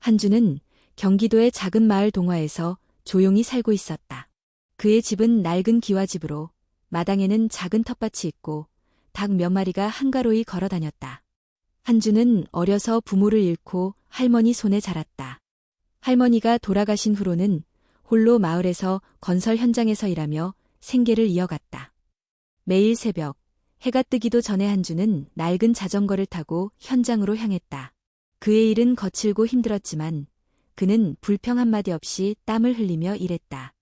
한주는 경기도의 작은 마을 동화에서 조용히 살고 있었다. 그의 집은 낡은 기와집으로 마당에는 작은 텃밭이 있고 닭 몇 마리가 한가로이 걸어 다녔다. 한주는 어려서 부모를 잃고 할머니 손에 자랐다. 할머니가 돌아가신 후로는 홀로 마을에서 건설 현장에서 일하며 생계를 이어갔다. 매일 새벽, 해가 뜨기도 전에 한주는 낡은 자전거를 타고 현장으로 향했다. 그의 일은 거칠고 힘들었지만 그는 불평 한마디 없이 땀을 흘리며 일했다.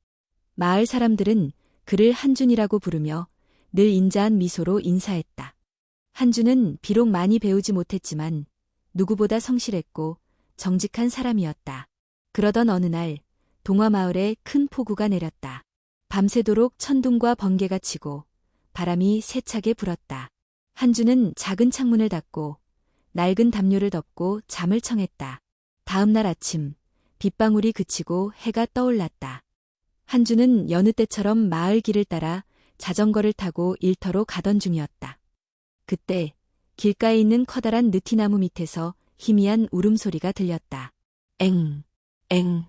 마을 사람들은 그를 한준이라고 부르며 늘 인자한 미소로 인사했다. 한준은 비록 많이 배우지 못했지만 누구보다 성실했고 정직한 사람이었다. 그러던 어느 날 동화마을에 큰 폭우가 내렸다. 밤새도록 천둥과 번개가 치고 바람이 세차게 불었다. 한준은 작은 창문을 닫고 낡은 담요를 덮고 잠을 청했다. 다음 날 아침 빗방울이 그치고 해가 떠올랐다. 한준은 여느 때처럼 마을 길을 따라 자전거를 타고 일터로 가던 중이었다. 그때 길가에 있는 커다란 느티나무 밑에서 희미한 울음소리가 들렸다. 엥, 엥.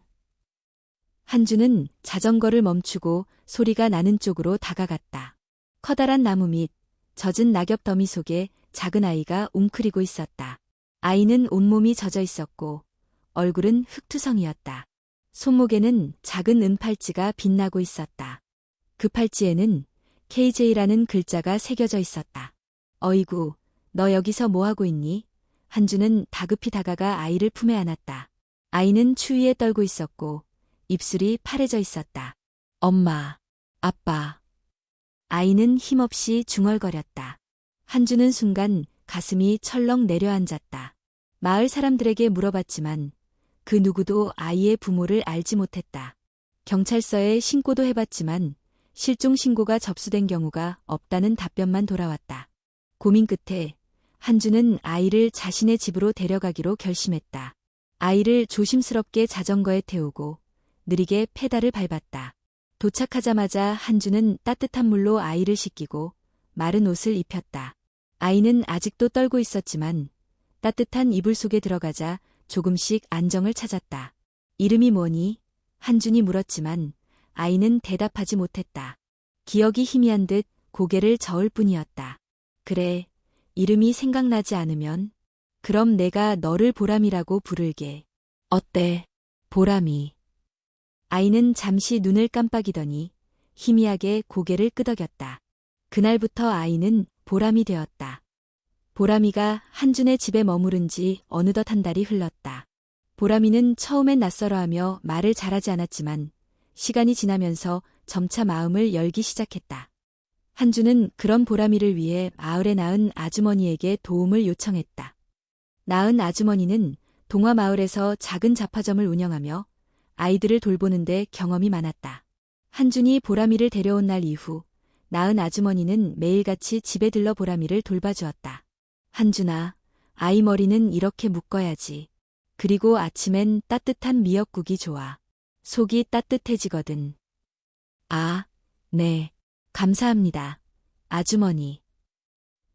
한준은 자전거를 멈추고 소리가 나는 쪽으로 다가갔다. 커다란 나무 밑 젖은 낙엽 더미 속에 작은 아이가 웅크리고 있었다. 아이는 온몸이 젖어 있었고 얼굴은 흙투성이었다. 손목에는 작은 은팔찌가 빛나고 있었다. 그 팔찌에는 KJ라는 글자가 새겨져 있었다. 어이구, 너 여기서 뭐하고 있니? 한주는 다급히 다가가 아이를 품에 안았다. 아이는 추위에 떨고 있었고 입술이 파래져 있었다. 엄마, 아빠. 아이는 힘없이 중얼거렸다. 한주는 순간 가슴이 철렁 내려앉았다. 마을 사람들에게 물어봤지만 그 누구도 아이의 부모를 알지 못했다. 경찰서에 신고도 해봤지만 실종 신고가 접수된 경우가 없다는 답변만 돌아왔다. 고민 끝에 한주는 아이를 자신의 집으로 데려가기로 결심했다. 아이를 조심스럽게 자전거에 태우고 느리게 페달을 밟았다. 도착하자마자 한주는 따뜻한 물로 아이를 씻기고 마른 옷을 입혔다. 아이는 아직도 떨고 있었지만 따뜻한 이불 속에 들어가자 조금씩 안정을 찾았다. 이름이 뭐니? 한준이 물었지만 아이는 대답하지 못했다. 기억이 희미한 듯 고개를 저을 뿐이었다. 그래, 이름이 생각나지 않으면? 그럼 내가 너를 보람이라고 부를게. 어때, 보람이? 아이는 잠시 눈을 깜빡이더니 희미하게 고개를 끄덕였다. 그날부터 아이는 보람이 되었다. 보람이가 한준의 집에 머무른 지 어느덧 한 달이 흘렀다. 보람이는 처음엔 낯설어하며 말을 잘하지 않았지만 시간이 지나면서 점차 마음을 열기 시작했다. 한준은 그런 보람이를 위해 마을에 낳은 아주머니에게 도움을 요청했다. 낳은 아주머니는 동화마을에서 작은 잡화점을 운영하며 아이들을 돌보는데 경험이 많았다. 한준이 보람이를 데려온 날 이후 낳은 아주머니는 매일같이 집에 들러 보람이를 돌봐주었다. 한준아, 아이 머리는 이렇게 묶어야지. 그리고 아침엔 따뜻한 미역국이 좋아. 속이 따뜻해지거든. 아, 네. 감사합니다. 아주머니.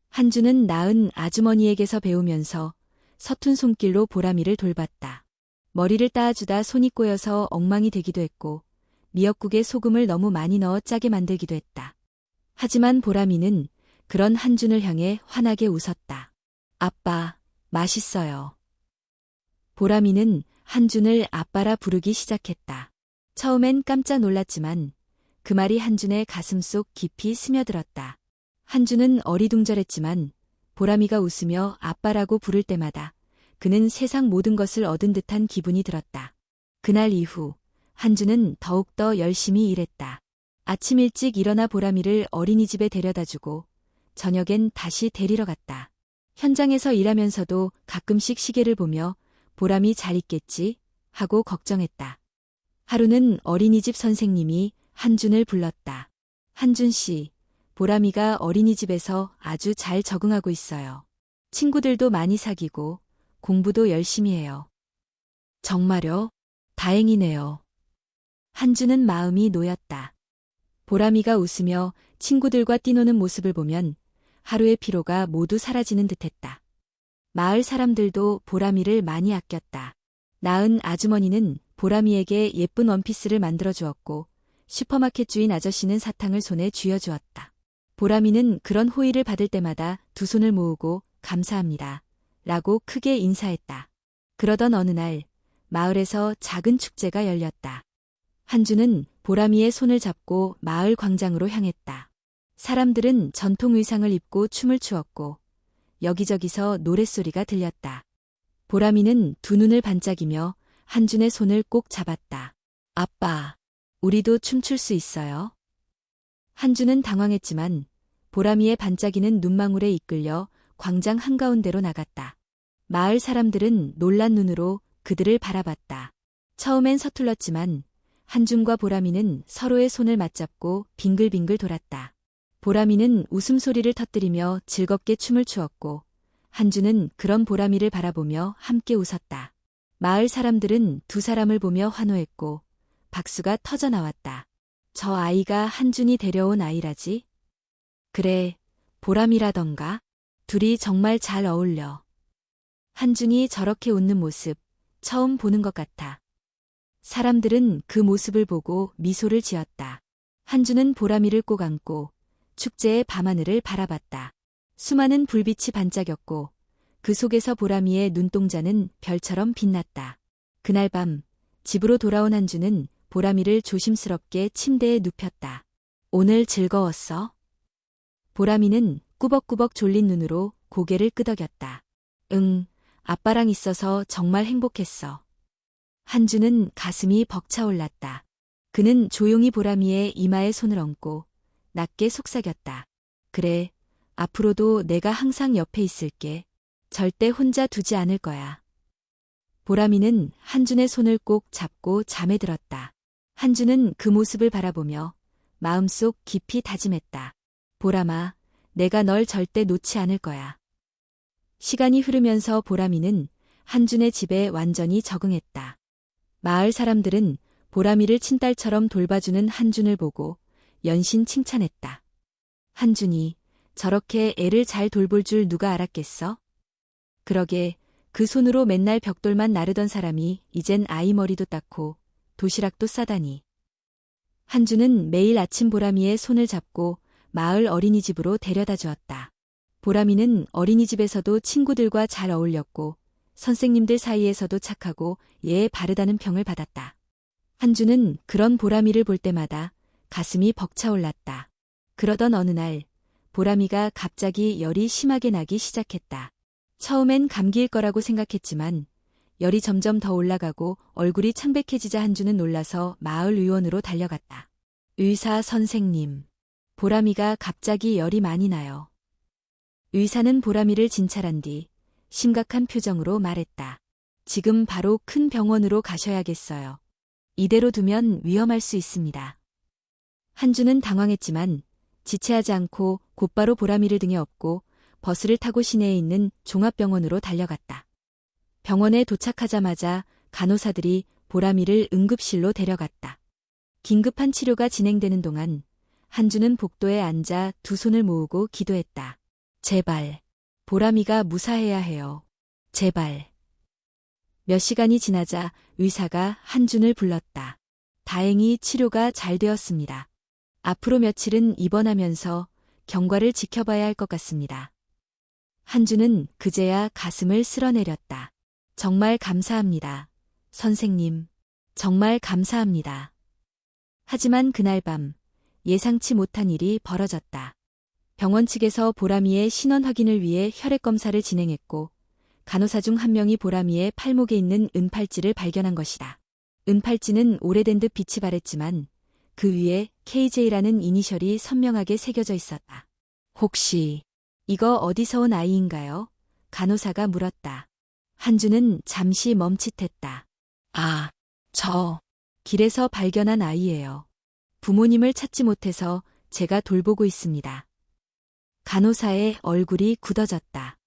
한준은 낳은 아주머니에게서 배우면서 서툰 손길로 보람이를 돌봤다. 머리를 따아주다 손이 꼬여서 엉망이 되기도 했고 미역국에 소금을 너무 많이 넣어 짜게 만들기도 했다. 하지만 보람이는 그런 한준을 향해 환하게 웃었다. 아빠, 맛있어요. 보람이는 한준을 아빠라 부르기 시작했다. 처음엔 깜짝 놀랐지만 그 말이 한준의 가슴속 깊이 스며들었다. 한준은 어리둥절했지만 보람이가 웃으며 아빠라고 부를 때마다 그는 세상 모든 것을 얻은 듯한 기분이 들었다. 그날 이후 한준은 더욱더 열심히 일했다. 아침 일찍 일어나 보람이를 어린이집에 데려다주고 저녁엔 다시 데리러 갔다. 현장에서 일하면서도 가끔씩 시계를 보며 보람이 잘 있겠지 하고 걱정했다. 하루는 어린이집 선생님이 한준을 불렀다. 한준 씨, 보람이가 어린이집에서 아주 잘 적응하고 있어요. 친구들도 많이 사귀고 공부도 열심히 해요. 정말요? 다행이네요. 한준은 마음이 놓였다. 보람이가 웃으며 친구들과 뛰노는 모습을 보면 하루의 피로가 모두 사라지는 듯했다. 마을 사람들도 보람이를 많이 아꼈다. 나은 아주머니는 보람이에게 예쁜 원피스를 만들어 주었고 슈퍼마켓 주인 아저씨는 사탕을 손에 쥐어 주었다. 보람이는 그런 호의를 받을 때마다 두 손을 모으고 감사합니다. 라고 크게 인사했다. 그러던 어느 날 마을에서 작은 축제가 열렸다. 한주는 보람이의 손을 잡고 마을 광장으로 향했다. 사람들은 전통 의상을 입고 춤을 추었고 여기저기서 노랫소리가 들렸다. 보람이는 두 눈을 반짝이며 한준의 손을 꼭 잡았다. 아빠, 우리도 춤출 수 있어요? 한준은 당황했지만 보람이의 반짝이는 눈망울에 이끌려 광장 한가운데로 나갔다. 마을 사람들은 놀란 눈으로 그들을 바라봤다. 처음엔 서툴렀지만 한준과 보람이는 서로의 손을 맞잡고 빙글빙글 돌았다. 보람이는 웃음소리를 터뜨리며 즐겁게 춤을 추었고 한준은 그런 보람이를 바라보며 함께 웃었다. 마을 사람들은 두 사람을 보며 환호했고 박수가 터져 나왔다. 저 아이가 한준이 데려온 아이라지? 그래, 보람이라던가? 둘이 정말 잘 어울려. 한준이 저렇게 웃는 모습 처음 보는 것 같아. 사람들은 그 모습을 보고 미소를 지었다. 한준은 보람이를 꼭 안고 축제의 밤하늘을 바라봤다. 수많은 불빛이 반짝였고 그 속에서 보람이의 눈동자는 별처럼 빛났다. 그날 밤 집으로 돌아온 한준은 보람이를 조심스럽게 침대에 눕혔다. 오늘 즐거웠어? 보람이는 꾸벅꾸벅 졸린 눈으로 고개를 끄덕였다. 응, 아빠랑 있어서 정말 행복했어. 한준은 가슴이 벅차올랐다. 그는 조용히 보람이의 이마에 손을 얹고 낮게 속삭였다. 그래, 앞으로도 내가 항상 옆에 있을게. 절대 혼자 두지 않을 거야. 보람이는 한준의 손을 꼭 잡고 잠에 들었다. 한준은 그 모습을 바라보며 마음속 깊이 다짐했다. 보람아, 내가 널 절대 놓지 않을 거야. 시간이 흐르면서 보람이는 한준의 집에 완전히 적응했다. 마을 사람들은 보람이를 친딸처럼 돌봐주는 한준을 보고 연신 칭찬했다. 한준이 저렇게 애를 잘 돌볼 줄 누가 알았겠어? 그러게 그 손으로 맨날 벽돌만 나르던 사람이 이젠 아이 머리도 닦고 도시락도 싸다니. 한준은 매일 아침 보람이의 손을 잡고 마을 어린이집으로 데려다 주었다. 보람이는 어린이집에서도 친구들과 잘 어울렸고 선생님들 사이에서도 착하고 예에 바르다는 평을 받았다. 한준은 그런 보람이를 볼 때마다 가슴이 벅차올랐다. 그러던 어느 날 보람이가 갑자기 열이 심하게 나기 시작했다. 처음엔 감기일 거라고 생각했지만 열이 점점 더 올라가고 얼굴이 창백해지자 한준은 놀라서 마을 의원으로 달려갔다. 의사 선생님, 보람이가 갑자기 열이 많이 나요. 의사는 보람이를 진찰한 뒤 심각한 표정으로 말했다. 지금 바로 큰 병원으로 가셔야겠어요. 이대로 두면 위험할 수 있습니다. 한준은 당황했지만 지체하지 않고 곧바로 보람이를 등에 업고 버스를 타고 시내에 있는 종합병원으로 달려갔다. 병원에 도착하자마자 간호사들이 보람이를 응급실로 데려갔다. 긴급한 치료가 진행되는 동안 한준은 복도에 앉아 두 손을 모으고 기도했다. 제발, 보람이가 무사해야 해요. 제발. 몇 시간이 지나자 의사가 한준을 불렀다. 다행히 치료가 잘 되었습니다. 앞으로 며칠은 입원하면서 경과를 지켜봐야 할 것 같습니다. 한준은 그제야 가슴을 쓸어내렸다. 정말 감사합니다. 선생님, 정말 감사합니다. 하지만 그날 밤 예상치 못한 일이 벌어졌다. 병원 측에서 보람이의 신원 확인을 위해 혈액 검사를 진행했고 간호사 중 한 명이 보람이의 팔목에 있는 은팔찌를 발견한 것이다. 은팔찌는 오래된 듯 빛이 바랬지만 그 위에 KJ라는 이니셜이 선명하게 새겨져 있었다. 혹시 이거 어디서 온 아이인가요? 간호사가 물었다. 한준은 잠시 멈칫했다. 아, 저 길에서 발견한 아이예요. 부모님을 찾지 못해서 제가 돌보고 있습니다. 간호사의 얼굴이 굳어졌다.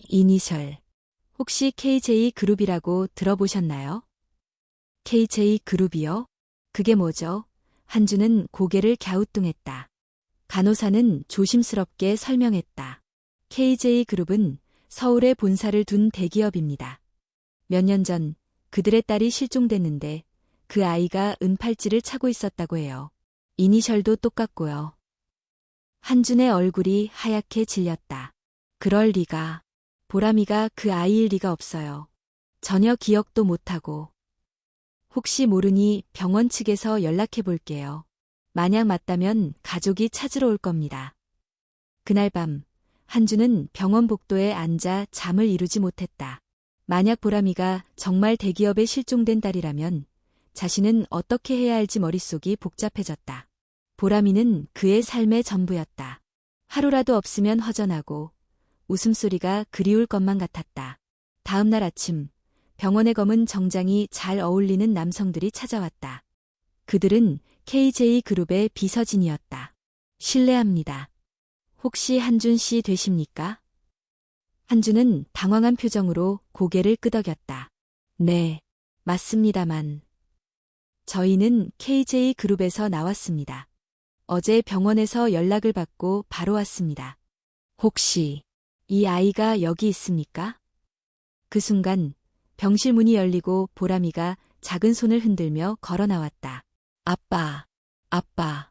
이니셜. 혹시 KJ 그룹이라고 들어보셨나요? KJ 그룹이요? 그게 뭐죠? 한준은 고개를 갸우뚱했다. 간호사는 조심스럽게 설명했다. KJ 그룹은 서울에 본사를 둔 대기업입니다. 몇 년 전 그들의 딸이 실종됐는데 그 아이가 은팔찌를 차고 있었다고 해요. 이니셜도 똑같고요. 한준의 얼굴이 하얗게 질렸다. 그럴 리가. 보람이가 그 아이일 리가 없어요. 전혀 기억도 못하고. 혹시 모르니 병원 측에서 연락해 볼게요. 만약 맞다면 가족이 찾으러 올 겁니다. 그날 밤 한준은 병원 복도에 앉아 잠을 이루지 못했다. 만약 보람이가 정말 대기업에 실종된 딸이라면 자신은 어떻게 해야 할지 머릿속이 복잡해졌다. 보람이는 그의 삶의 전부였다. 하루라도 없으면 허전하고 웃음소리가 그리울 것만 같았다. 다음 날 아침 병원의 검은 정장이 잘 어울리는 남성들이 찾아왔다. 그들은 KJ그룹의 비서진이었다. 실례합니다. 혹시 한준 씨 되십니까? 한준은 당황한 표정으로 고개를 끄덕였다. 네, 맞습니다만. 저희는 KJ그룹에서 나왔습니다. 어제 병원에서 연락을 받고 바로 왔습니다. 혹시 이 아이가 여기 있습니까? 그 순간 병실 문이 열리고 보람이가 작은 손을 흔들며 걸어 나왔다. 아빠, 아빠.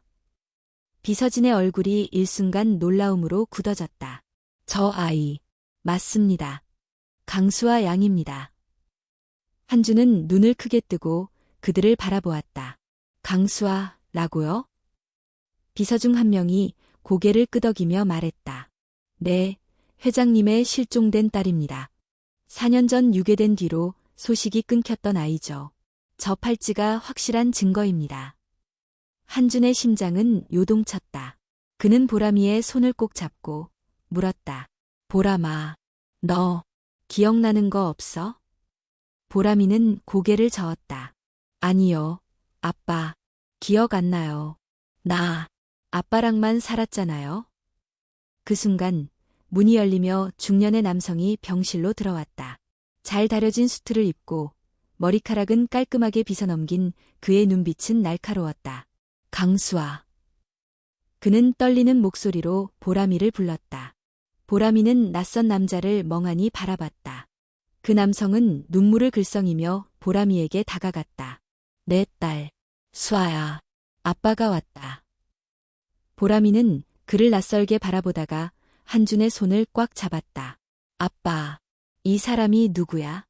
비서진의 얼굴이 일순간 놀라움으로 굳어졌다. 저 아이, 맞습니다. 강수아 양입니다. 한준은 눈을 크게 뜨고 그들을 바라보았다. 강수아라고요? 비서 중 한 명이 고개를 끄덕이며 말했다. 네, 회장님의 실종된 딸입니다. 4년 전 유괴된 뒤로 소식이 끊겼던 아이죠. 저 팔찌가 확실한 증거입니다. 한준의 심장은 요동쳤다. 그는 보람이의 손을 꼭 잡고 물었다. 보람아, 너 기억나는 거 없어? 보람이는 고개를 저었다. 아니요, 아빠. 기억 안 나요. 나 아빠랑만 살았잖아요. 그 순간 문이 열리며 중년의 남성이 병실로 들어왔다. 잘 다려진 수트를 입고 머리카락은 깔끔하게 빗어넘긴 그의 눈빛은 날카로웠다. 강수아. 그는 떨리는 목소리로 보람이를 불렀다. 보람이는 낯선 남자를 멍하니 바라봤다. 그 남성은 눈물을 글썽이며 보람이에게 다가갔다. 내 딸, 수아야. 아빠가 왔다. 보람이는 그를 낯설게 바라보다가 한준의 손을 꽉 잡았다. 아빠, 이 사람이 누구야?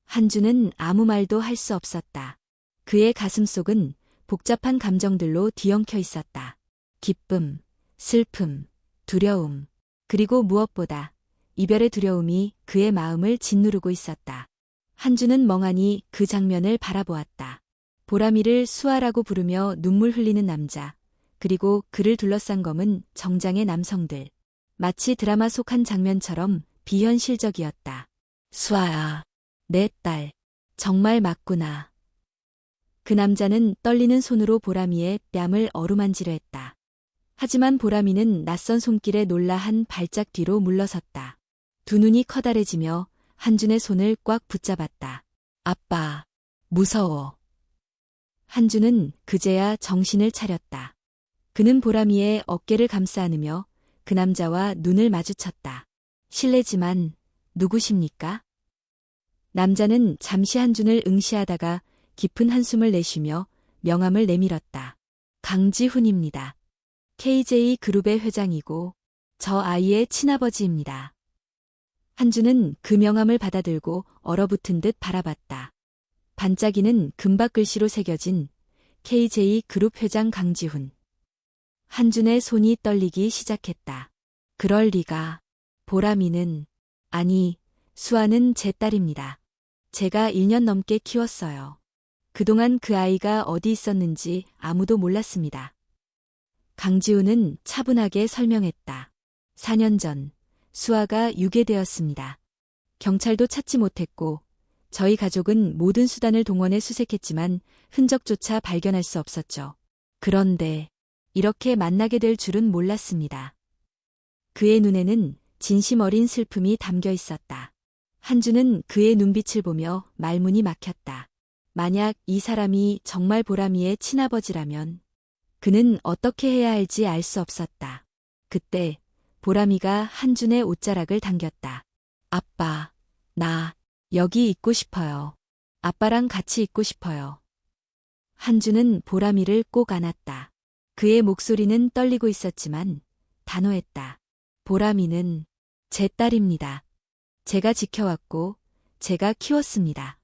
한준은 아무 말도 할 수 없었다. 그의 가슴속은 복잡한 감정들로 뒤엉켜 있었다. 기쁨, 슬픔, 두려움, 그리고 무엇보다 이별의 두려움이 그의 마음을 짓누르고 있었다. 한준은 멍하니 그 장면을 바라보았다. 보람이를 수아라고 부르며 눈물 흘리는 남자, 그리고 그를 둘러싼 검은 정장의 남성들. 마치 드라마 속 한 장면처럼 비현실적이었다. 수아야, 내 딸, 정말 맞구나. 그 남자는 떨리는 손으로 보람이의 뺨을 어루만지려 했다. 하지만 보람이는 낯선 손길에 놀라 한 발짝 뒤로 물러섰다. 두 눈이 커다래지며 한준의 손을 꽉 붙잡았다. 아빠, 무서워. 한준은 그제야 정신을 차렸다. 그는 보람이의 어깨를 감싸 안으며 그 남자와 눈을 마주쳤다. 실례지만 누구십니까? 남자는 잠시 한준을 응시하다가 깊은 한숨을 내쉬며 명함을 내밀었다. 강지훈입니다. KJ그룹의 회장이고 저 아이의 친아버지입니다. 한준은 그 명함을 받아들고 얼어붙은 듯 바라봤다. 반짝이는 금박 글씨로 새겨진 KJ그룹 회장 강지훈. 한준의 손이 떨리기 시작했다. 그럴 리가. 보람이는, 아니, 수아는 제 딸입니다. 제가 1년 넘게 키웠어요. 그동안 그 아이가 어디 있었는지 아무도 몰랐습니다. 강지훈은 차분하게 설명했다. 4년 전 수아가 유괴되었습니다. 경찰도 찾지 못했고 저희 가족은 모든 수단을 동원해 수색했지만 흔적조차 발견할 수 없었죠. 그런데 이렇게 만나게 될 줄은 몰랐습니다. 그의 눈에는 진심 어린 슬픔이 담겨 있었다. 한준은 그의 눈빛을 보며 말문이 막혔다. 만약 이 사람이 정말 보람이의 친아버지라면 그는 어떻게 해야 할지 알 수 없었다. 그때 보람이가 한준의 옷자락을 당겼다. 아빠, 나 여기 있고 싶어요. 아빠랑 같이 있고 싶어요. 한주는 보람이를 꼭 안았다. 그의 목소리는 떨리고 있었지만 단호했다. 보람이는 제 딸입니다. 제가 지켜왔고 제가 키웠습니다.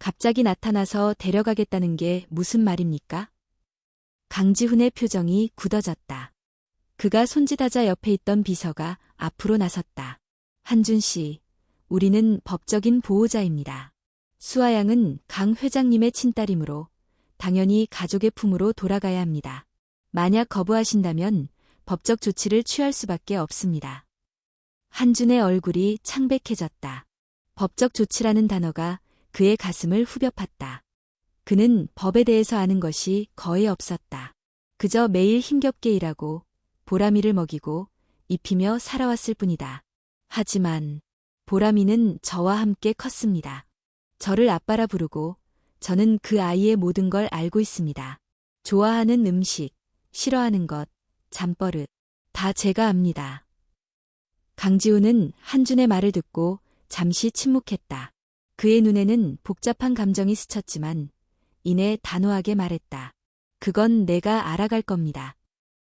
갑자기 나타나서 데려가겠다는 게 무슨 말입니까? 강지훈의 표정이 굳어졌다. 그가 손짓하자 옆에 있던 비서가 앞으로 나섰다. 한준 씨, 우리는 법적인 보호자입니다. 수아 양은 강 회장님의 친딸이므로 당연히 가족의 품으로 돌아가야 합니다. 만약 거부하신다면 법적 조치를 취할 수밖에 없습니다. 한준의 얼굴이 창백해졌다. 법적 조치라는 단어가 그의 가슴을 후벼 팠다. 그는 법에 대해서 아는 것이 거의 없었다. 그저 매일 힘겹게 일하고 보람이를 먹이고 입히며 살아왔을 뿐이다. 하지만 보람이는 저와 함께 컸습니다. 저를 아빠라 부르고 저는 그 아이의 모든 걸 알고 있습니다. 좋아하는 음식, 싫어하는 것, 잠버릇, 다 제가 압니다. 강지훈은 한준의 말을 듣고 잠시 침묵했다. 그의 눈에는 복잡한 감정이 스쳤지만 이내 단호하게 말했다. 그건 내가 알아갈 겁니다.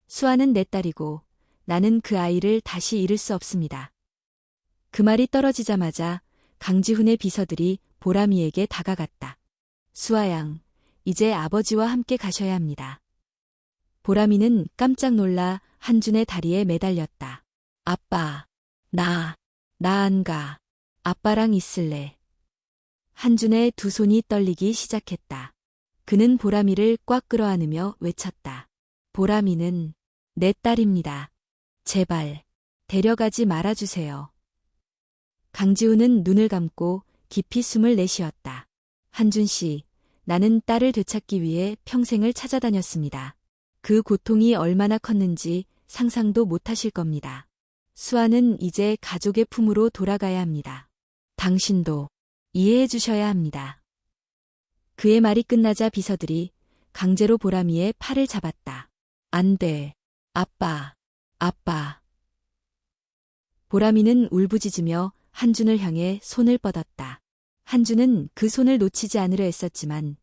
수아는 내 딸이고 나는 그 아이를 다시 잃을 수 없습니다. 그 말이 떨어지자마자 강지훈의 비서들이 보람이에게 다가갔다. 수아 양, 이제 아버지와 함께 가셔야 합니다. 보람이는 깜짝 놀라 한준의 다리에 매달렸다. 아빠, 나 안 가. 아빠랑 있을래. 한준의 두 손이 떨리기 시작했다. 그는 보람이를 꽉 끌어안으며 외쳤다. 보람이는 내 딸입니다. 제발 데려가지 말아주세요. 강지훈은 눈을 감고 깊이 숨을 내쉬었다. 한준 씨, 나는 딸을 되찾기 위해 평생을 찾아다녔습니다. 그 고통이 얼마나 컸는지 상상도 못하실 겁니다. 수아는 이제 가족의 품으로 돌아가야 합니다. 당신도 이해해 주셔야 합니다. 그의 말이 끝나자 비서들이 강제로 보람이의 팔을 잡았다. 안 돼. 아빠. 보람이는 울부짖으며 한준을 향해 손을 뻗었다. 한준은 그 손을 놓치지 않으려 애썼지만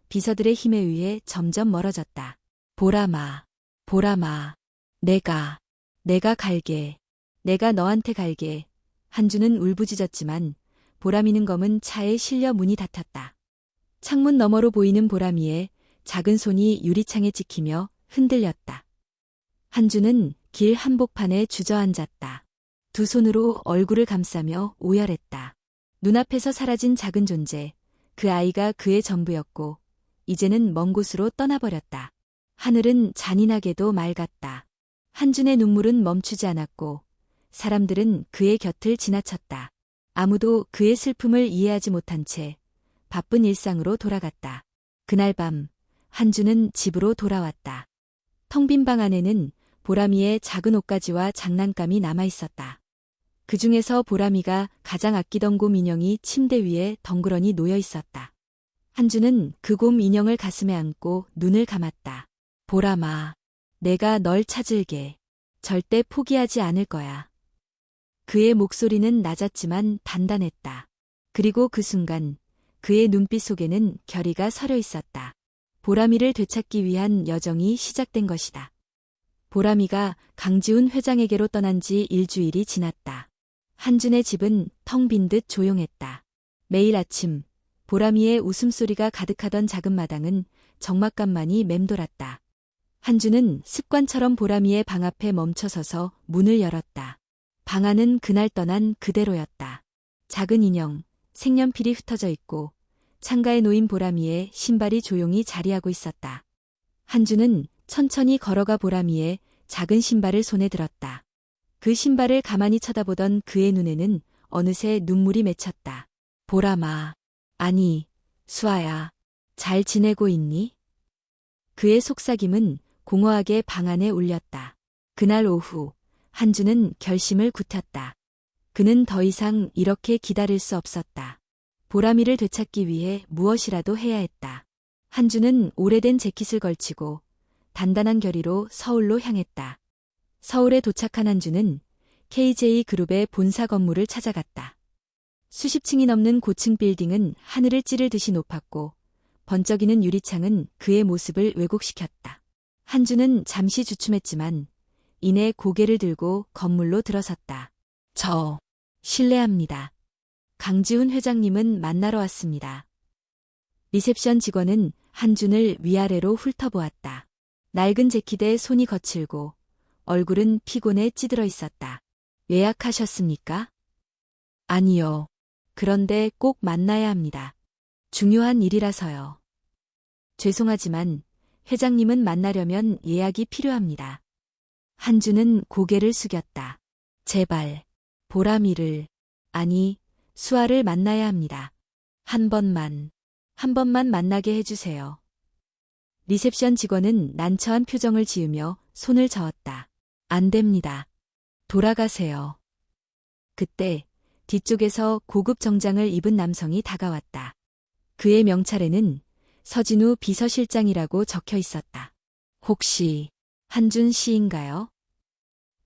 비서들의 힘에 의해 점점 멀어졌다. 보람아. 내가 갈게. 내가 너한테 갈게. 한준은 울부짖었지만 보람이는 검은 차에 실려 문이 닫혔다. 창문 너머로 보이는 보람이의 작은 손이 유리창에 찍히며 흔들렸다. 한준은 길 한복판에 주저앉았다. 두 손으로 얼굴을 감싸며 오열했다. 눈앞에서 사라진 작은 존재, 그 아이가 그의 전부였고 이제는 먼 곳으로 떠나버렸다. 하늘은 잔인하게도 맑았다. 한준의 눈물은 멈추지 않았고 사람들은 그의 곁을 지나쳤다. 아무도 그의 슬픔을 이해하지 못한 채 바쁜 일상으로 돌아갔다. 그날 밤 한준은 집으로 돌아왔다. 텅 빈 방 안에는 보람이의 작은 옷가지와 장난감이 남아있었다. 그 중에서 보람이가 가장 아끼던 곰 인형이 침대 위에 덩그러니 놓여 있었다. 한준은 그 곰 인형을 가슴에 안고 눈을 감았다. 보람아, 내가 널 찾을게. 절대 포기하지 않을 거야. 그의 목소리는 낮았지만 단단했다. 그리고 그 순간 그의 눈빛 속에는 결의가 서려 있었다. 보람이를 되찾기 위한 여정이 시작된 것이다. 보람이가 강지훈 회장에게로 떠난 지 일주일이 지났다. 한준의 집은 텅 빈 듯 조용했다. 매일 아침 보람이의 웃음소리가 가득하던 작은 마당은 적막감만이 맴돌았다. 한준은 습관처럼 보람이의 방 앞에 멈춰서서 문을 열었다. 방 안은 그날 떠난 그대로였다. 작은 인형, 색연필이 흩어져 있고 창가에 놓인 보람이의 신발이 조용히 자리하고 있었다. 한준은 천천히 걸어가 보람이의 작은 신발을 손에 들었다. 그 신발을 가만히 쳐다보던 그의 눈에는 어느새 눈물이 맺혔다. 보람아, 아니, 수아야, 잘 지내고 있니? 그의 속삭임은 공허하게 방 안에 울렸다. 그날 오후 한준은 결심을 굳혔다. 그는 더 이상 이렇게 기다릴 수 없었다. 보람이를 되찾기 위해 무엇이라도 해야 했다. 한준은 오래된 재킷을 걸치고 단단한 결의로 서울로 향했다. 서울에 도착한 한준은 KJ 그룹의 본사 건물을 찾아갔다. 수십 층이 넘는 고층 빌딩은 하늘을 찌를 듯이 높았고 번쩍이는 유리창은 그의 모습을 왜곡시켰다. 한주는 잠시 주춤했지만 이내 고개를 들고 건물로 들어섰다. 저 실례합니다. 강지훈 회장님은 만나러 왔습니다. 리셉션 직원은 한준을 위아래로 훑어보았다. 낡은 재킷에 손이 거칠고 얼굴은 피곤에 찌들어 있었다. 예약하셨습니까? 아니요. 그런데 꼭 만나야 합니다. 중요한 일이라서요. 죄송하지만 회장님은 만나려면 예약이 필요합니다. 한주는 고개를 숙였다. 제발, 보람이를, 아니, 수아를 만나야 합니다. 한 번만 만나게 해주세요. 리셉션 직원은 난처한 표정을 지으며 손을 저었다. 안 됩니다. 돌아가세요. 그때 뒤쪽에서 고급 정장을 입은 남성이 다가왔다. 그의 명찰에는 서진우 비서실장이라고 적혀 있었다. 혹시 한준 씨인가요?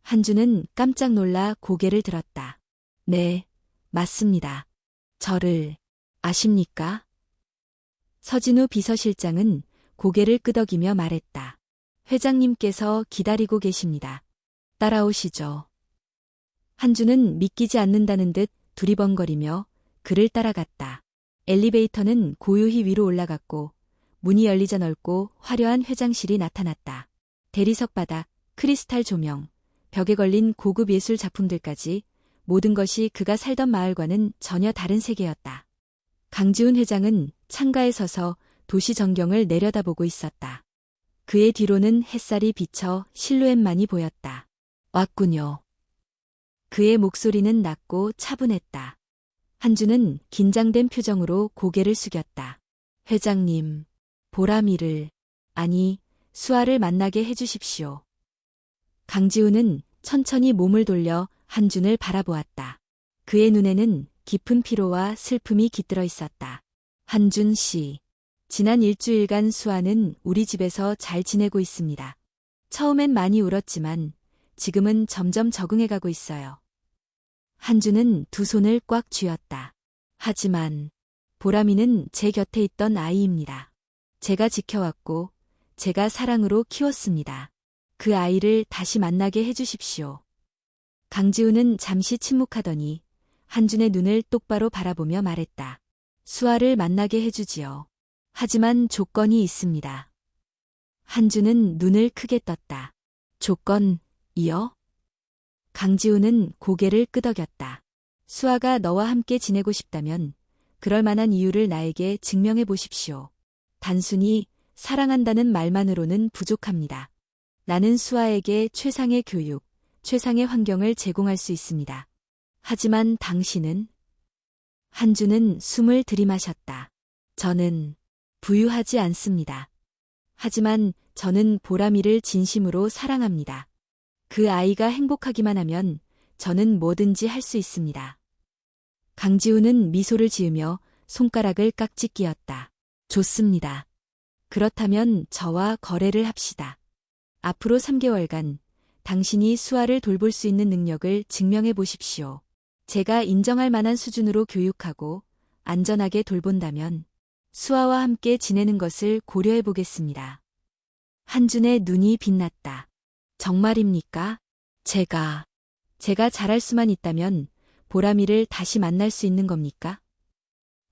한준은 깜짝 놀라 고개를 들었다. 네, 맞습니다. 저를 아십니까? 서진우 비서실장은 고개를 끄덕이며 말했다. 회장님께서 기다리고 계십니다. 따라오시죠. 한준은 믿기지 않는다는 듯 두리번거리며 그를 따라갔다. 엘리베이터는 고요히 위로 올라갔고 문이 열리자 넓고 화려한 회장실이 나타났다. 대리석 바닥, 크리스탈 조명, 벽에 걸린 고급 예술 작품들까지 모든 것이 그가 살던 마을과는 전혀 다른 세계였다. 강지훈 회장은 창가에 서서 도시 전경을 내려다보고 있었다. 그의 뒤로는 햇살이 비쳐 실루엣만이 보였다. 왔군요. 그의 목소리는 낮고 차분했다. 한주는 긴장된 표정으로 고개를 숙였다. 회장님, 보람이를, 아니, 수아를 만나게 해주십시오. 강지훈은 천천히 몸을 돌려 한준을 바라보았다. 그의 눈에는 깊은 피로와 슬픔이 깃들어 있었다. 한준 씨, 지난 일주일간 수아는 우리 집에서 잘 지내고 있습니다. 처음엔 많이 울었지만 지금은 점점 적응해가고 있어요. 한준은 두 손을 꽉 쥐었다. 하지만 보람이는 제 곁에 있던 아이입니다. 제가 지켜왔고 제가 사랑으로 키웠습니다. 그 아이를 다시 만나게 해주십시오. 강지훈은 잠시 침묵하더니 한준의 눈을 똑바로 바라보며 말했다. 수아를 만나게 해주지요. 하지만 조건이 있습니다. 한준은 눈을 크게 떴다. 조건이요? 강지훈은 고개를 끄덕였다. 수아가 너와 함께 지내고 싶다면 그럴 만한 이유를 나에게 증명해 보십시오. 단순히 사랑한다는 말만으로는 부족합니다. 나는 수아에게 최상의 교육, 최상의 환경을 제공할 수 있습니다. 하지만 당신은? 한준은 숨을 들이마셨다. 저는 부유하지 않습니다. 하지만 저는 보람이를 진심으로 사랑합니다. 그 아이가 행복하기만 하면 저는 뭐든지 할 수 있습니다. 강지훈은 미소를 지으며 손가락을 깍지 끼었다. 좋습니다. 그렇다면 저와 거래를 합시다. 앞으로 3개월간 당신이 수아를 돌볼 수 있는 능력을 증명해 보십시오. 제가 인정할 만한 수준으로 교육하고 안전하게 돌본다면 수아와 함께 지내는 것을 고려해 보겠습니다. 한준의 눈이 빛났다. 정말입니까? 제가 잘할 수만 있다면 보람이를 다시 만날 수 있는 겁니까?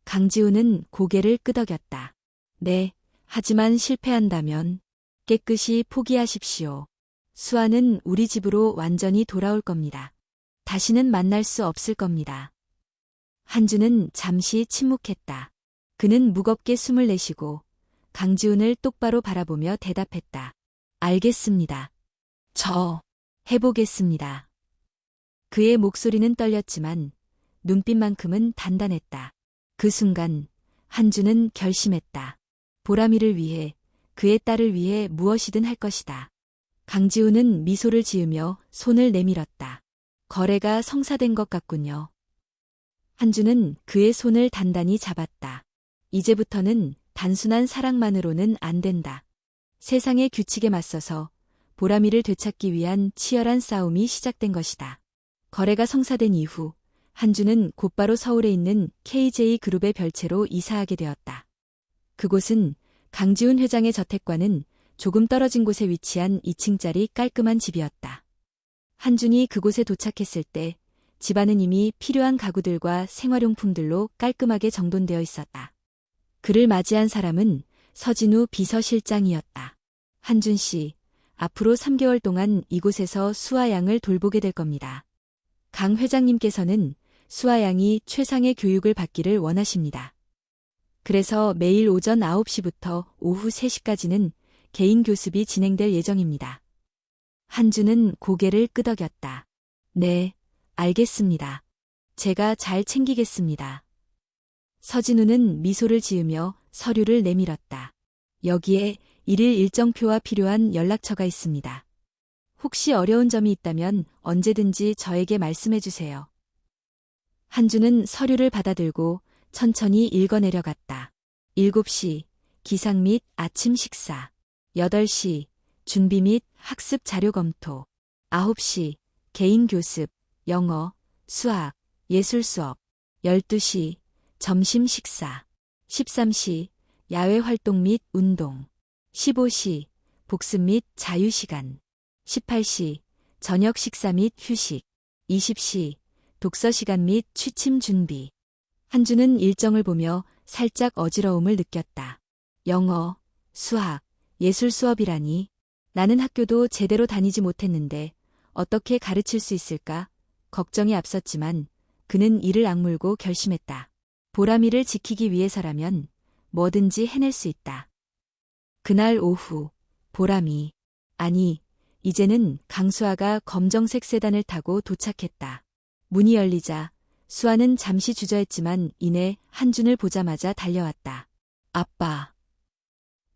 강지훈은 고개를 끄덕였다. 네, 하지만 실패한다면 깨끗이 포기하십시오. 수아는 우리 집으로 완전히 돌아올 겁니다. 다시는 만날 수 없을 겁니다. 한준은 잠시 침묵했다. 그는 무겁게 숨을 내쉬고 강지훈을 똑바로 바라보며 대답했다. 알겠습니다. 저 해보겠습니다. 그의 목소리는 떨렸지만 눈빛만큼은 단단했다. 그 순간 한준은 결심했다. 보람이를 위해, 그의 딸을 위해 무엇이든 할 것이다. 강지훈은 미소를 지으며 손을 내밀었다. 거래가 성사된 것 같군요. 한준은 그의 손을 단단히 잡았다. 이제부터는 단순한 사랑만으로는 안 된다. 세상의 규칙에 맞서서 보람이를 되찾기 위한 치열한 싸움이 시작된 것이다. 거래가 성사된 이후 한주는 곧바로 서울에 있는 KJ그룹의 별채로 이사하게 되었다. 그곳은 강지훈 회장의 저택과는 조금 떨어진 곳에 위치한 2층짜리 깔끔한 집이었다. 한준이 그곳에 도착했을 때 집안은 이미 필요한 가구들과 생활용품들로 깔끔하게 정돈되어 있었다. 그를 맞이한 사람은 서진우 비서실장이었다. 한준 씨, 앞으로 3개월 동안 이곳에서 수아 양을 돌보게 될 겁니다. 강 회장님께서는 수아 양이 최상의 교육을 받기를 원하십니다. 그래서 매일 오전 9시부터 오후 3시까지는 개인 교습이 진행될 예정입니다. 한주는 고개를 끄덕였다. 네, 알겠습니다. 제가 잘 챙기겠습니다. 서진우는 미소를 지으며 서류를 내밀었다. 여기에 일일 일정표와 필요한 연락처가 있습니다. 혹시 어려운 점이 있다면 언제든지 저에게 말씀해 주세요. 한주는 서류를 받아들고 천천히 읽어내려갔다. 7시, 기상 및 아침 식사. 8시, 준비 및 학습 자료 검토. 9시, 개인 교습, 영어, 수학, 예술 수업. 12시, 점심 식사. 13시, 야외 활동 및 운동. 15시, 복습 및 자유시간. 18시, 저녁 식사 및 휴식. 20시, 독서 시간 및 취침 준비. 한주는 일정을 보며 살짝 어지러움을 느꼈다. 영어, 수학, 예술 수업이라니. 나는 학교도 제대로 다니지 못했는데 어떻게 가르칠 수 있을까? 걱정이 앞섰지만 그는 이를 악물고 결심했다. 보람이를 지키기 위해서라면 뭐든지 해낼 수 있다. 그날 오후, 보람이, 아니, 이제는 강수아가 검정색 세단을 타고 도착했다. 문이 열리자 수아는 잠시 주저했지만 이내 한준을 보자마자 달려왔다. 아빠.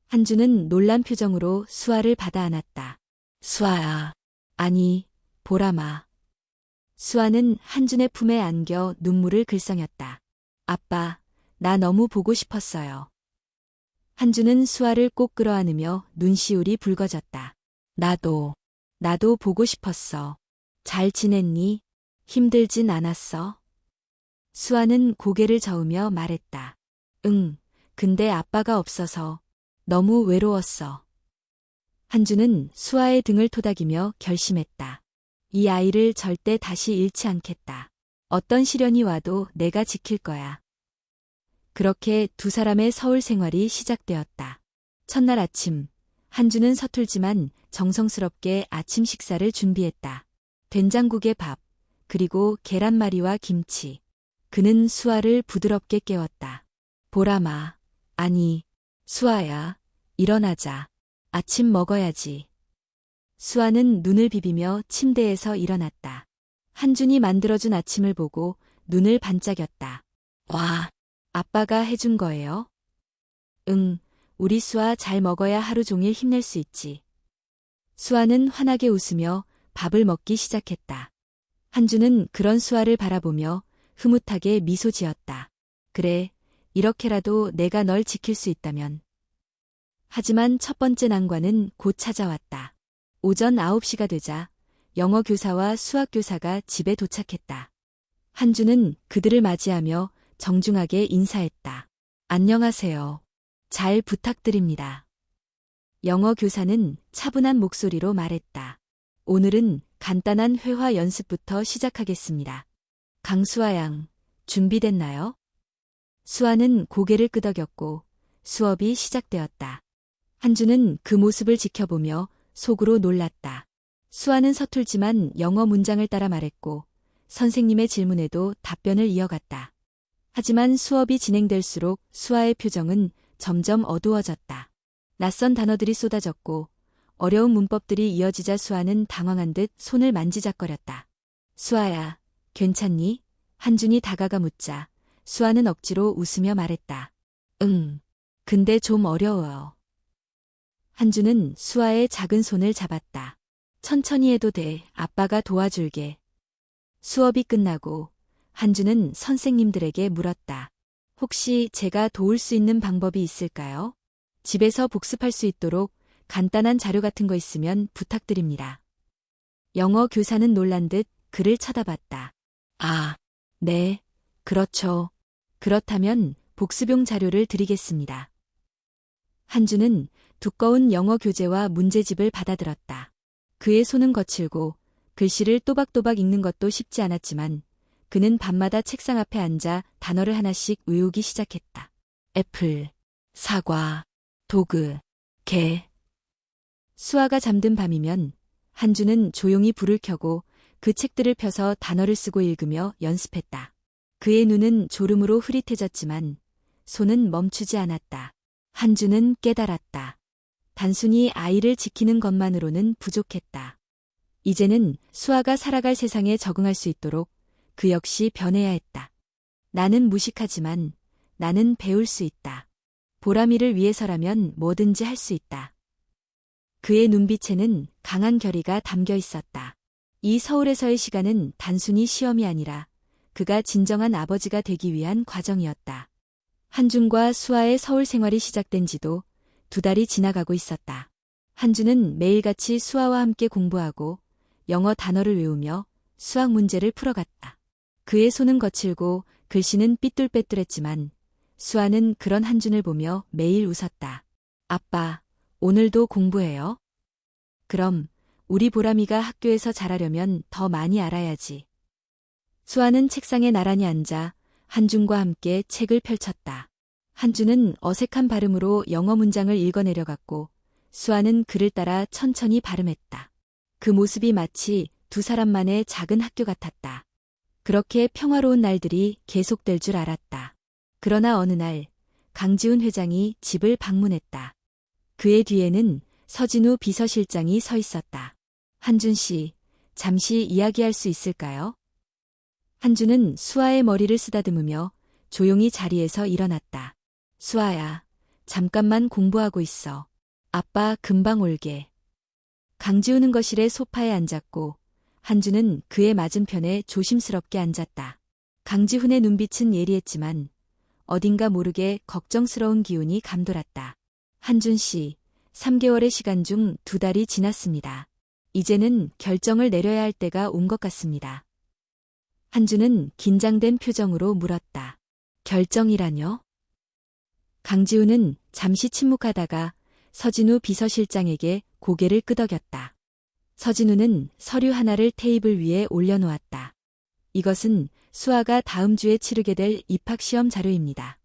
한준은 놀란 표정으로 수아를 받아 안았다. 수아야. 아니, 보람아. 수아는 한준의 품에 안겨 눈물을 글썽였다. 아빠, 나 너무 보고 싶었어요. 한준은 수아를 꼭 끌어안으며 눈시울이 붉어졌다. 나도 보고 싶었어. 잘 지냈니? 힘들진 않았어? 수아는 고개를 저으며 말했다. 응, 근데 아빠가 없어서 너무 외로웠어. 한주는 수아의 등을 토닥이며 결심했다. 이 아이를 절대 다시 잃지 않겠다. 어떤 시련이 와도 내가 지킬 거야. 그렇게 두 사람의 서울 생활이 시작되었다. 첫날 아침, 한주는 서툴지만 정성스럽게 아침 식사를 준비했다. 된장국에 밥, 그리고 계란말이와 김치. 그는 수아를 부드럽게 깨웠다. 보람아, 아니, 수아야, 일어나자. 아침 먹어야지. 수아는 눈을 비비며 침대에서 일어났다. 한준이 만들어준 아침을 보고 눈을 반짝였다. 와, 아빠가 해준 거예요? 응, 우리 수아 잘 먹어야 하루 종일 힘낼 수 있지. 수아는 환하게 웃으며 밥을 먹기 시작했다. 한준은 그런 수아를 바라보며 흐뭇하게 미소 지었다. 그래, 이렇게라도 내가 널 지킬 수 있다면. 하지만 첫 번째 난관은 곧 찾아왔다. 오전 9시가 되자 영어 교사와 수학 교사가 집에 도착했다. 한준은 그들을 맞이하며 정중하게 인사했다. 안녕하세요. 잘 부탁드립니다. 영어 교사는 차분한 목소리로 말했다. 오늘은 간단한 회화 연습부터 시작하겠습니다. 강수아 양, 준비됐나요? 수아는 고개를 끄덕였고 수업이 시작되었다. 한주는 그 모습을 지켜보며 속으로 놀랐다. 수아는 서툴지만 영어 문장을 따라 말했고 선생님의 질문에도 답변을 이어갔다. 하지만 수업이 진행될수록 수아의 표정은 점점 어두워졌다. 낯선 단어들이 쏟아졌고 어려운 문법들이 이어지자 수아는 당황한 듯 손을 만지작거렸다. 수아야, 괜찮니? 한준이 다가가 묻자 수아는 억지로 웃으며 말했다. 응, 근데 좀 어려워요. 한준은 수아의 작은 손을 잡았다. 천천히 해도 돼, 아빠가 도와줄게. 수업이 끝나고 한준은 선생님들에게 물었다. 혹시 제가 도울 수 있는 방법이 있을까요? 집에서 복습할 수 있도록 간단한 자료 같은 거 있으면 부탁드립니다. 영어 교사는 놀란 듯 그를 쳐다봤다. 아, 네, 그렇죠. 그렇다면 복습용 자료를 드리겠습니다. 한주는 두꺼운 영어 교재와 문제집을 받아들었다. 그의 손은 거칠고 글씨를 또박또박 읽는 것도 쉽지 않았지만 그는 밤마다 책상 앞에 앉아 단어를 하나씩 외우기 시작했다. 애플, 사과, 도그, 개. 수아가 잠든 밤이면 한주는 조용히 불을 켜고 그 책들을 펴서 단어를 쓰고 읽으며 연습했다. 그의 눈은 졸음으로 흐릿해졌지만 손은 멈추지 않았다. 한주는 깨달았다. 단순히 아이를 지키는 것만으로는 부족했다. 이제는 수아가 살아갈 세상에 적응할 수 있도록 그 역시 변해야 했다. 나는 무식하지만 나는 배울 수 있다. 보람이를 위해서라면 뭐든지 할 수 있다. 그의 눈빛에는 강한 결의가 담겨 있었다. 이 서울에서의 시간은 단순히 시험이 아니라 그가 진정한 아버지가 되기 위한 과정이었다. 한준과 수아의 서울 생활이 시작된 지도 2달이 지나가고 있었다. 한준은 매일같이 수아와 함께 공부하고 영어 단어를 외우며 수학 문제를 풀어갔다. 그의 손은 거칠고 글씨는 삐뚤빼뚤했지만 수아는 그런 한준을 보며 매일 웃었다. 아빠, 오늘도 공부해요? 그럼 우리 보람이가 학교에서 잘하려면 더 많이 알아야지. 수아는 책상에 나란히 앉아 한준과 함께 책을 펼쳤다. 한준은 어색한 발음으로 영어 문장을 읽어내려갔고 수아는 그를 따라 천천히 발음했다. 그 모습이 마치 두 사람만의 작은 학교 같았다. 그렇게 평화로운 날들이 계속될 줄 알았다. 그러나 어느 날 강지훈 회장이 집을 방문했다. 그의 뒤에는 서진우 비서실장이 서 있었다. 한준 씨, 잠시 이야기할 수 있을까요? 한준은 수아의 머리를 쓰다듬으며 조용히 자리에서 일어났다. 수아야, 잠깐만 공부하고 있어. 아빠 금방 올게. 강지훈은 거실의 소파에 앉았고 한준은 그의 맞은편에 조심스럽게 앉았다. 강지훈의 눈빛은 예리했지만 어딘가 모르게 걱정스러운 기운이 감돌았다. 한준 씨, 3개월의 시간 중 2달이 지났습니다. 이제는 결정을 내려야 할 때가 온 것 같습니다. 한준은 긴장된 표정으로 물었다. 결정이라뇨? 강지훈은 잠시 침묵하다가 서진우 비서실장에게 고개를 끄덕였다. 서진우는 서류 하나를 테이블 위에 올려놓았다. 이것은 수아가 다음 주에 치르게 될 입학시험 자료입니다.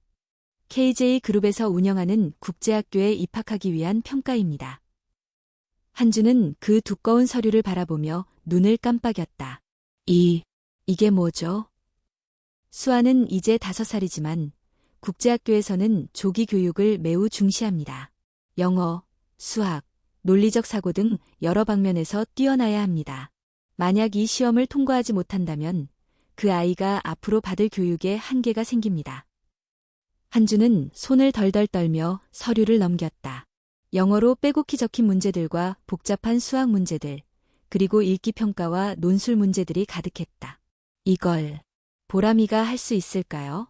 KJ그룹에서 운영하는 국제학교에 입학하기 위한 평가입니다. 한준은 그 두꺼운 서류를 바라보며 눈을 깜빡였다. 이게 뭐죠? 수아는 이제 5살이지만 국제학교에서는 조기 교육을 매우 중시합니다. 영어, 수학, 논리적 사고 등 여러 방면에서 뛰어나야 합니다. 만약 이 시험을 통과하지 못한다면 그 아이가 앞으로 받을 교육에 한계가 생깁니다. 한준은 손을 덜덜 떨며 서류를 넘겼다. 영어로 빼곡히 적힌 문제들과 복잡한 수학 문제들, 그리고 읽기 평가와 논술 문제들이 가득했다. 이걸 보람이가 할 수 있을까요?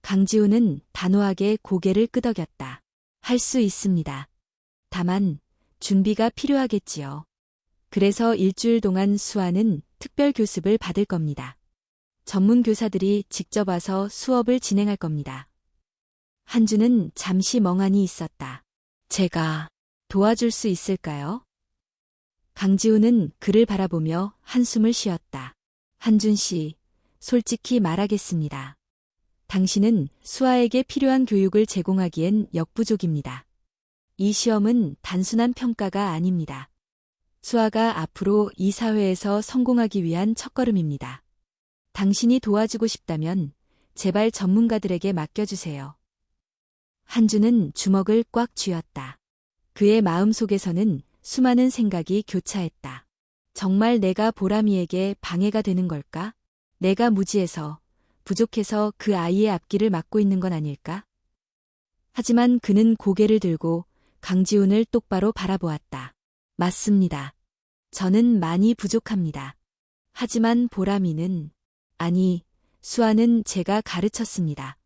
강지훈은 단호하게 고개를 끄덕였다. 할 수 있습니다. 다만 준비가 필요하겠지요. 그래서 일주일 동안 수아는 특별 교습을 받을 겁니다. 전문 교사들이 직접 와서 수업을 진행할 겁니다. 한준은 잠시 멍하니 있었다. 제가 도와줄 수 있을까요? 강지훈은 그를 바라보며 한숨을 쉬었다. 한준 씨, 솔직히 말하겠습니다. 당신은 수아에게 필요한 교육을 제공하기엔 역부족입니다. 이 시험은 단순한 평가가 아닙니다. 수아가 앞으로 이 사회에서 성공하기 위한 첫걸음입니다. 당신이 도와주고 싶다면 제발 전문가들에게 맡겨주세요. 한준은 주먹을 꽉 쥐었다. 그의 마음속에서는 수많은 생각이 교차했다. 정말 내가 보람이에게 방해가 되는 걸까? 내가 무지해서, 부족해서 그 아이의 앞길을 막고 있는 건 아닐까? 하지만 그는 고개를 들고 강지훈을 똑바로 바라보았다. 맞습니다. 저는 많이 부족합니다. 하지만 보람이는, 아니, 수아는 제가 가르쳤습니다.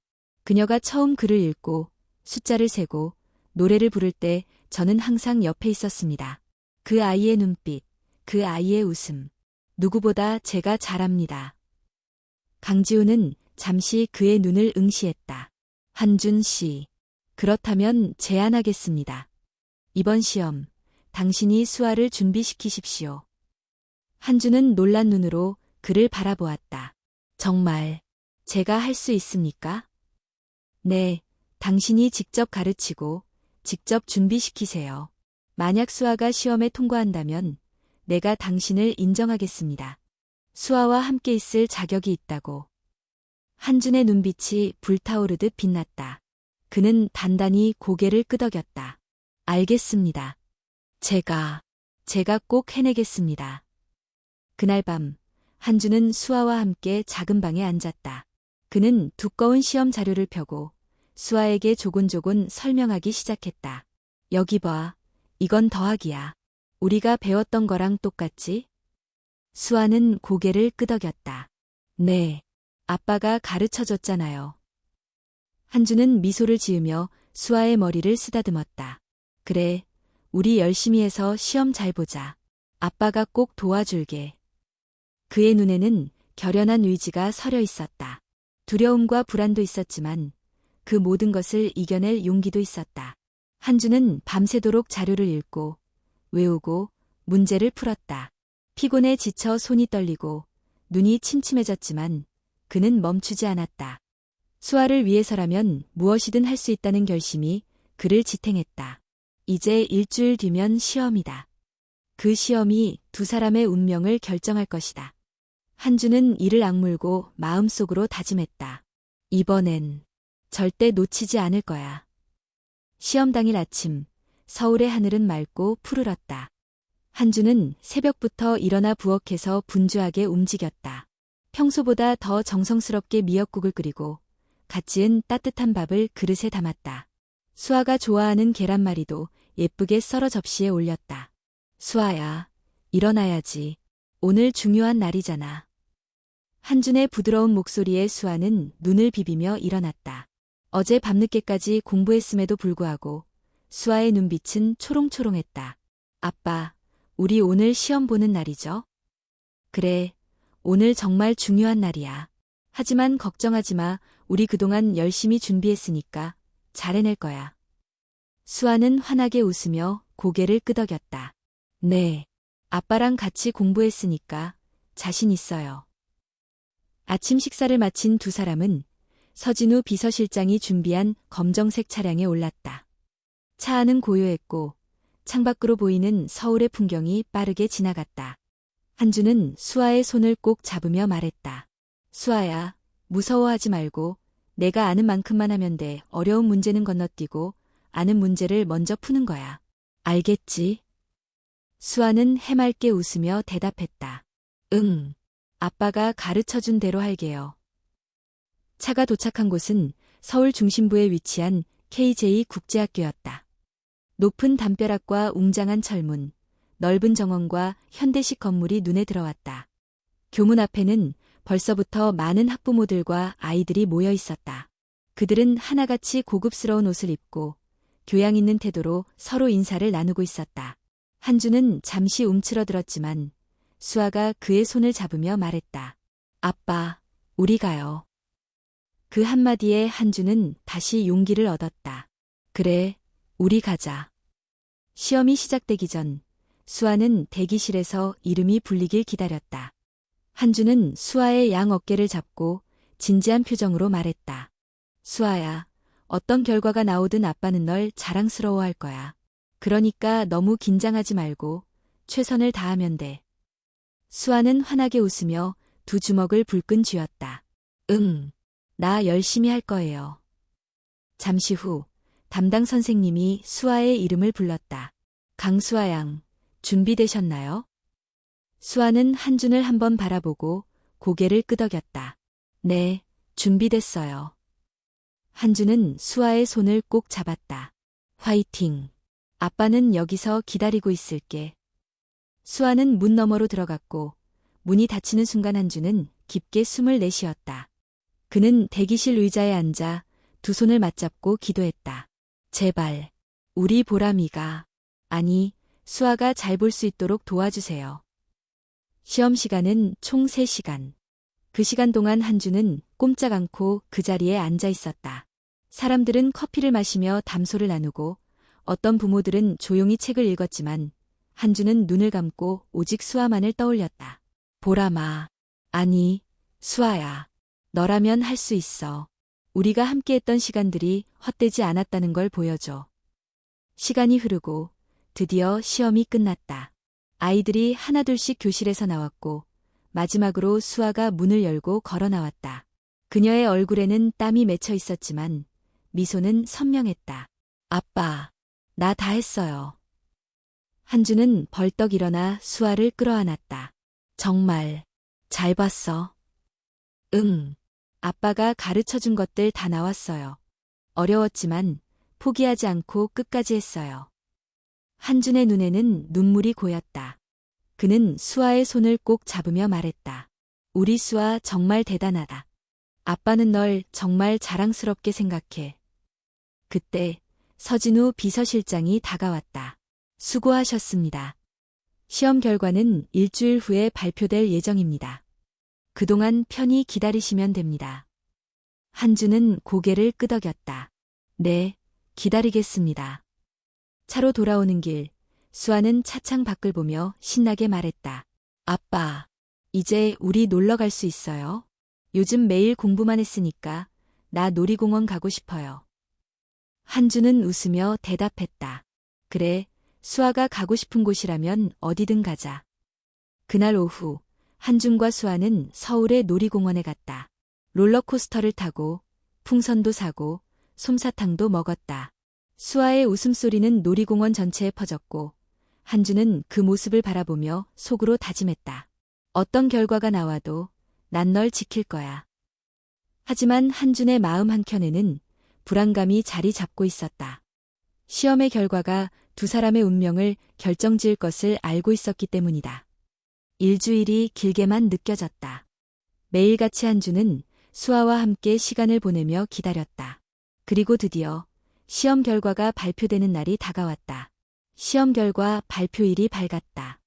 그녀가 처음 글을 읽고 숫자를 세고 노래를 부를 때 저는 항상 옆에 있었습니다. 그 아이의 눈빛, 그 아이의 웃음. 누구보다 제가 잘합니다. 강지우는 잠시 그의 눈을 응시했다. 한준 씨. 그렇다면 제안하겠습니다. 이번 시험, 당신이 수아를 준비시키십시오. 한준은 놀란 눈으로 그를 바라보았다. 정말, 제가 할 수 있습니까? 네, 당신이 직접 가르치고, 직접 준비시키세요. 만약 수아가 시험에 통과한다면, 내가 당신을 인정하겠습니다. 수아와 함께 있을 자격이 있다고. 한준의 눈빛이 불타오르듯 빛났다. 그는 단단히 고개를 끄덕였다. 알겠습니다. 제가 꼭 해내겠습니다. 그날 밤, 한준은 수아와 함께 작은 방에 앉았다. 그는 두꺼운 시험 자료를 펴고 수아에게 조곤조곤 설명하기 시작했다. 여기 봐. 이건 더하기야. 우리가 배웠던 거랑 똑같지? 수아는 고개를 끄덕였다. 네. 아빠가 가르쳐줬잖아요. 한준은 미소를 지으며 수아의 머리를 쓰다듬었다. 그래, 우리 열심히 해서 시험 잘 보자. 아빠가 꼭 도와줄게. 그의 눈에는 결연한 의지가 서려 있었다. 두려움과 불안도 있었지만 그 모든 것을 이겨낼 용기도 있었다. 한준은 밤새도록 자료를 읽고 외우고 문제를 풀었다. 피곤에 지쳐 손이 떨리고 눈이 침침해졌지만 그는 멈추지 않았다. 수아를 위해서라면 무엇이든 할 수 있다는 결심이 그를 지탱했다. 이제 일주일 뒤면 시험이다. 그 시험이 두 사람의 운명을 결정할 것이다. 한준은 이를 악물고 마음속으로 다짐했다. 이번엔 절대 놓치지 않을 거야. 시험 당일 아침, 서울의 하늘은 맑고 푸르렀다. 한준은 새벽부터 일어나 부엌에서 분주하게 움직였다. 평소보다 더 정성스럽게 미역국을 끓이고 갓 지은 따뜻한 밥을 그릇에 담았다. 수아가 좋아하는 계란말이도 예쁘게 썰어 접시에 올렸다. 수아야, 일어나야지. 오늘 중요한 날이잖아. 한준의 부드러운 목소리에 수아는 눈을 비비며 일어났다. 어제 밤늦게까지 공부했음에도 불구하고 수아의 눈빛은 초롱초롱했다. 아빠, 우리 오늘 시험 보는 날이죠? 그래, 오늘 정말 중요한 날이야. 하지만 걱정하지 마. 우리 그동안 열심히 준비했으니까 잘 해낼 거야. 수아는 환하게 웃으며 고개를 끄덕였다. 네, 아빠랑 같이 공부했으니까 자신 있어요. 아침 식사를 마친 두 사람은 서진우 비서실장이 준비한 검정색 차량에 올랐다. 차 안은 고요했고 창밖으로 보이는 서울의 풍경이 빠르게 지나갔다. 한준은 수아의 손을 꼭 잡으며 말했다. 수아야, 무서워하지 말고 내가 아는 만큼만 하면 돼. 어려운 문제는 건너뛰고 아는 문제를 먼저 푸는 거야. 알겠지? 수아는 해맑게 웃으며 대답했다. 응, 아빠가 가르쳐준 대로 할게요. 차가 도착한 곳은 서울 중심부에 위치한 KJ 국제학교였다. 높은 담벼락과 웅장한 철문, 넓은 정원과 현대식 건물이 눈에 들어왔다. 교문 앞에는 벌써부터 많은 학부모들과 아이들이 모여 있었다. 그들은 하나같이 고급스러운 옷을 입고 교양 있는 태도로 서로 인사를 나누고 있었다. 한준은 잠시 움츠러들었지만 수아가 그의 손을 잡으며 말했다. 아빠, 우리 가요. 그 한마디에 한준은 다시 용기를 얻었다. 그래, 우리 가자. 시험이 시작되기 전 수아는 대기실에서 이름이 불리길 기다렸다. 한준은 수아의 양 어깨를 잡고 진지한 표정으로 말했다. 수아야, 어떤 결과가 나오든 아빠는 널 자랑스러워할 거야. 그러니까 너무 긴장하지 말고 최선을 다하면 돼. 수아는 환하게 웃으며 두 주먹을 불끈 쥐었다. 응, 나 열심히 할 거예요. 잠시 후 담당 선생님이 수아의 이름을 불렀다. 강수아 양, 준비되셨나요? 수아는 한준을 한번 바라보고 고개를 끄덕였다. 네, 준비됐어요. 한준은 수아의 손을 꼭 잡았다. 화이팅! 아빠는 여기서 기다리고 있을게. 수아는 문 너머로 들어갔고 문이 닫히는 순간 한준은 깊게 숨을 내쉬었다. 그는 대기실 의자에 앉아 두 손을 맞잡고 기도했다. 제발, 우리 보람이가, 아니, 수아가 잘 볼 수 있도록 도와주세요. 시험 시간은 총 3시간. 그 시간 동안 한주는 꼼짝 않고 그 자리에 앉아 있었다. 사람들은 커피를 마시며 담소를 나누고 어떤 부모들은 조용히 책을 읽었지만 한주는 눈을 감고 오직 수아만을 떠올렸다. 보람아. 아니, 수아야. 너라면 할 수 있어. 우리가 함께했던 시간들이 헛되지 않았다는 걸 보여줘. 시간이 흐르고 드디어 시험이 끝났다. 아이들이 하나둘씩 교실에서 나왔고 마지막으로 수아가 문을 열고 걸어 나왔다. 그녀의 얼굴에는 땀이 맺혀 있었지만 미소는 선명했다. 아빠, 나 다 했어요. 한주는 벌떡 일어나 수아를 끌어안았다. 정말 잘 봤어. 응. 아빠가 가르쳐준 것들 다 나왔어요. 어려웠지만 포기하지 않고 끝까지 했어요. 한준의 눈에는 눈물이 고였다. 그는 수아의 손을 꼭 잡으며 말했다. 우리 수아 정말 대단하다. 아빠는 널 정말 자랑스럽게 생각해. 그때 서진우 비서실장이 다가왔다. 수고하셨습니다. 시험 결과는 일주일 후에 발표될 예정입니다. 그동안 편히 기다리시면 됩니다. 한주는 고개를 끄덕였다. 네, 기다리겠습니다. 차로 돌아오는 길, 수아는 차창 밖을 보며 신나게 말했다. 아빠, 이제 우리 놀러 갈 수 있어요? 요즘 매일 공부만 했으니까 나 놀이공원 가고 싶어요. 한주는 웃으며 대답했다. 그래, 수아가 가고 싶은 곳이라면 어디든 가자. 그날 오후, 한준과 수아는 서울의 놀이공원에 갔다. 롤러코스터를 타고 풍선도 사고 솜사탕도 먹었다. 수아의 웃음소리는 놀이공원 전체에 퍼졌고 한준은 그 모습을 바라보며 속으로 다짐했다. 어떤 결과가 나와도 난 널 지킬 거야. 하지만 한준의 마음 한켠에는 불안감이 자리 잡고 있었다. 시험의 결과가 두 사람의 운명을 결정지을 것을 알고 있었기 때문이다. 일주일이 길게만 느껴졌다. 매일같이 한주는 수아와 함께 시간을 보내며 기다렸다. 그리고 드디어 시험 결과가 발표되는 날이 다가왔다. 시험 결과 발표일이 밝았다.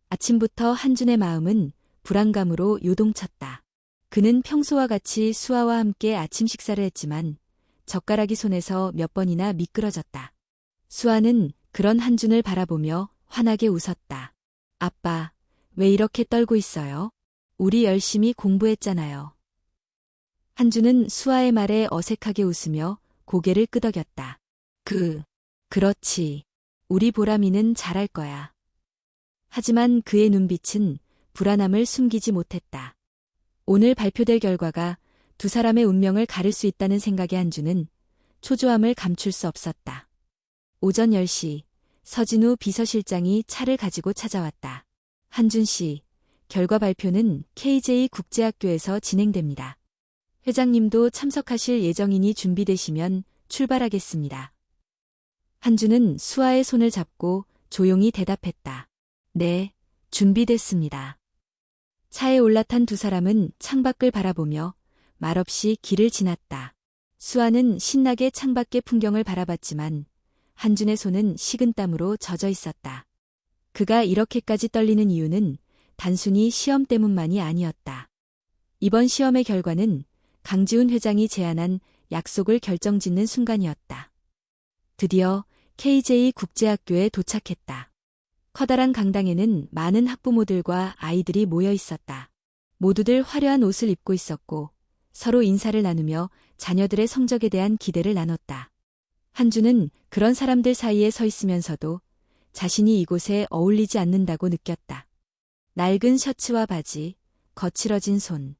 아침부터 한준의 마음은 불안감으로 요동쳤다. 그는 평소와 같이 수아와 함께 아침 식사를 했지만 젓가락이 손에서 몇 번이나 미끄러졌다. 수아는 그런 한준을 바라보며 환하게 웃었다. 아빠, 왜 이렇게 떨고 있어요? 우리 열심히 공부했잖아요. 한주는 수아의 말에 어색하게 웃으며 고개를 끄덕였다. 그렇지. 우리 보람이는 잘할 거야. 하지만 그의 눈빛은 불안함을 숨기지 못했다. 오늘 발표될 결과가 두 사람의 운명을 가를 수 있다는 생각에 한주는 초조함을 감출 수 없었다. 오전 10시, 서진우 비서실장이 차를 가지고 찾아왔다. 한준 씨, 결과 발표는 KJ 국제학교에서 진행됩니다. 회장님도 참석하실 예정이니 준비되시면 출발하겠습니다. 한준은 수아의 손을 잡고 조용히 대답했다. 네, 준비됐습니다. 차에 올라탄 두 사람은 창밖을 바라보며 말없이 길을 지났다. 수아는 신나게 창밖의 풍경을 바라봤지만 한준의 손은 식은땀으로 젖어 있었다. 그가 이렇게까지 떨리는 이유는 단순히 시험 때문만이 아니었다. 이번 시험의 결과는 강지훈 회장이 제안한 약속을 결정짓는 순간이었다. 드디어 KJ 국제학교에 도착했다. 커다란 강당에는 많은 학부모들과 아이들이 모여 있었다. 모두들 화려한 옷을 입고 있었고 서로 인사를 나누며 자녀들의 성적에 대한 기대를 나눴다. 한주는 그런 사람들 사이에 서 있으면서도 자신이 이곳에 어울리지 않는다고 느꼈다. 낡은 셔츠와 바지, 거칠어진 손.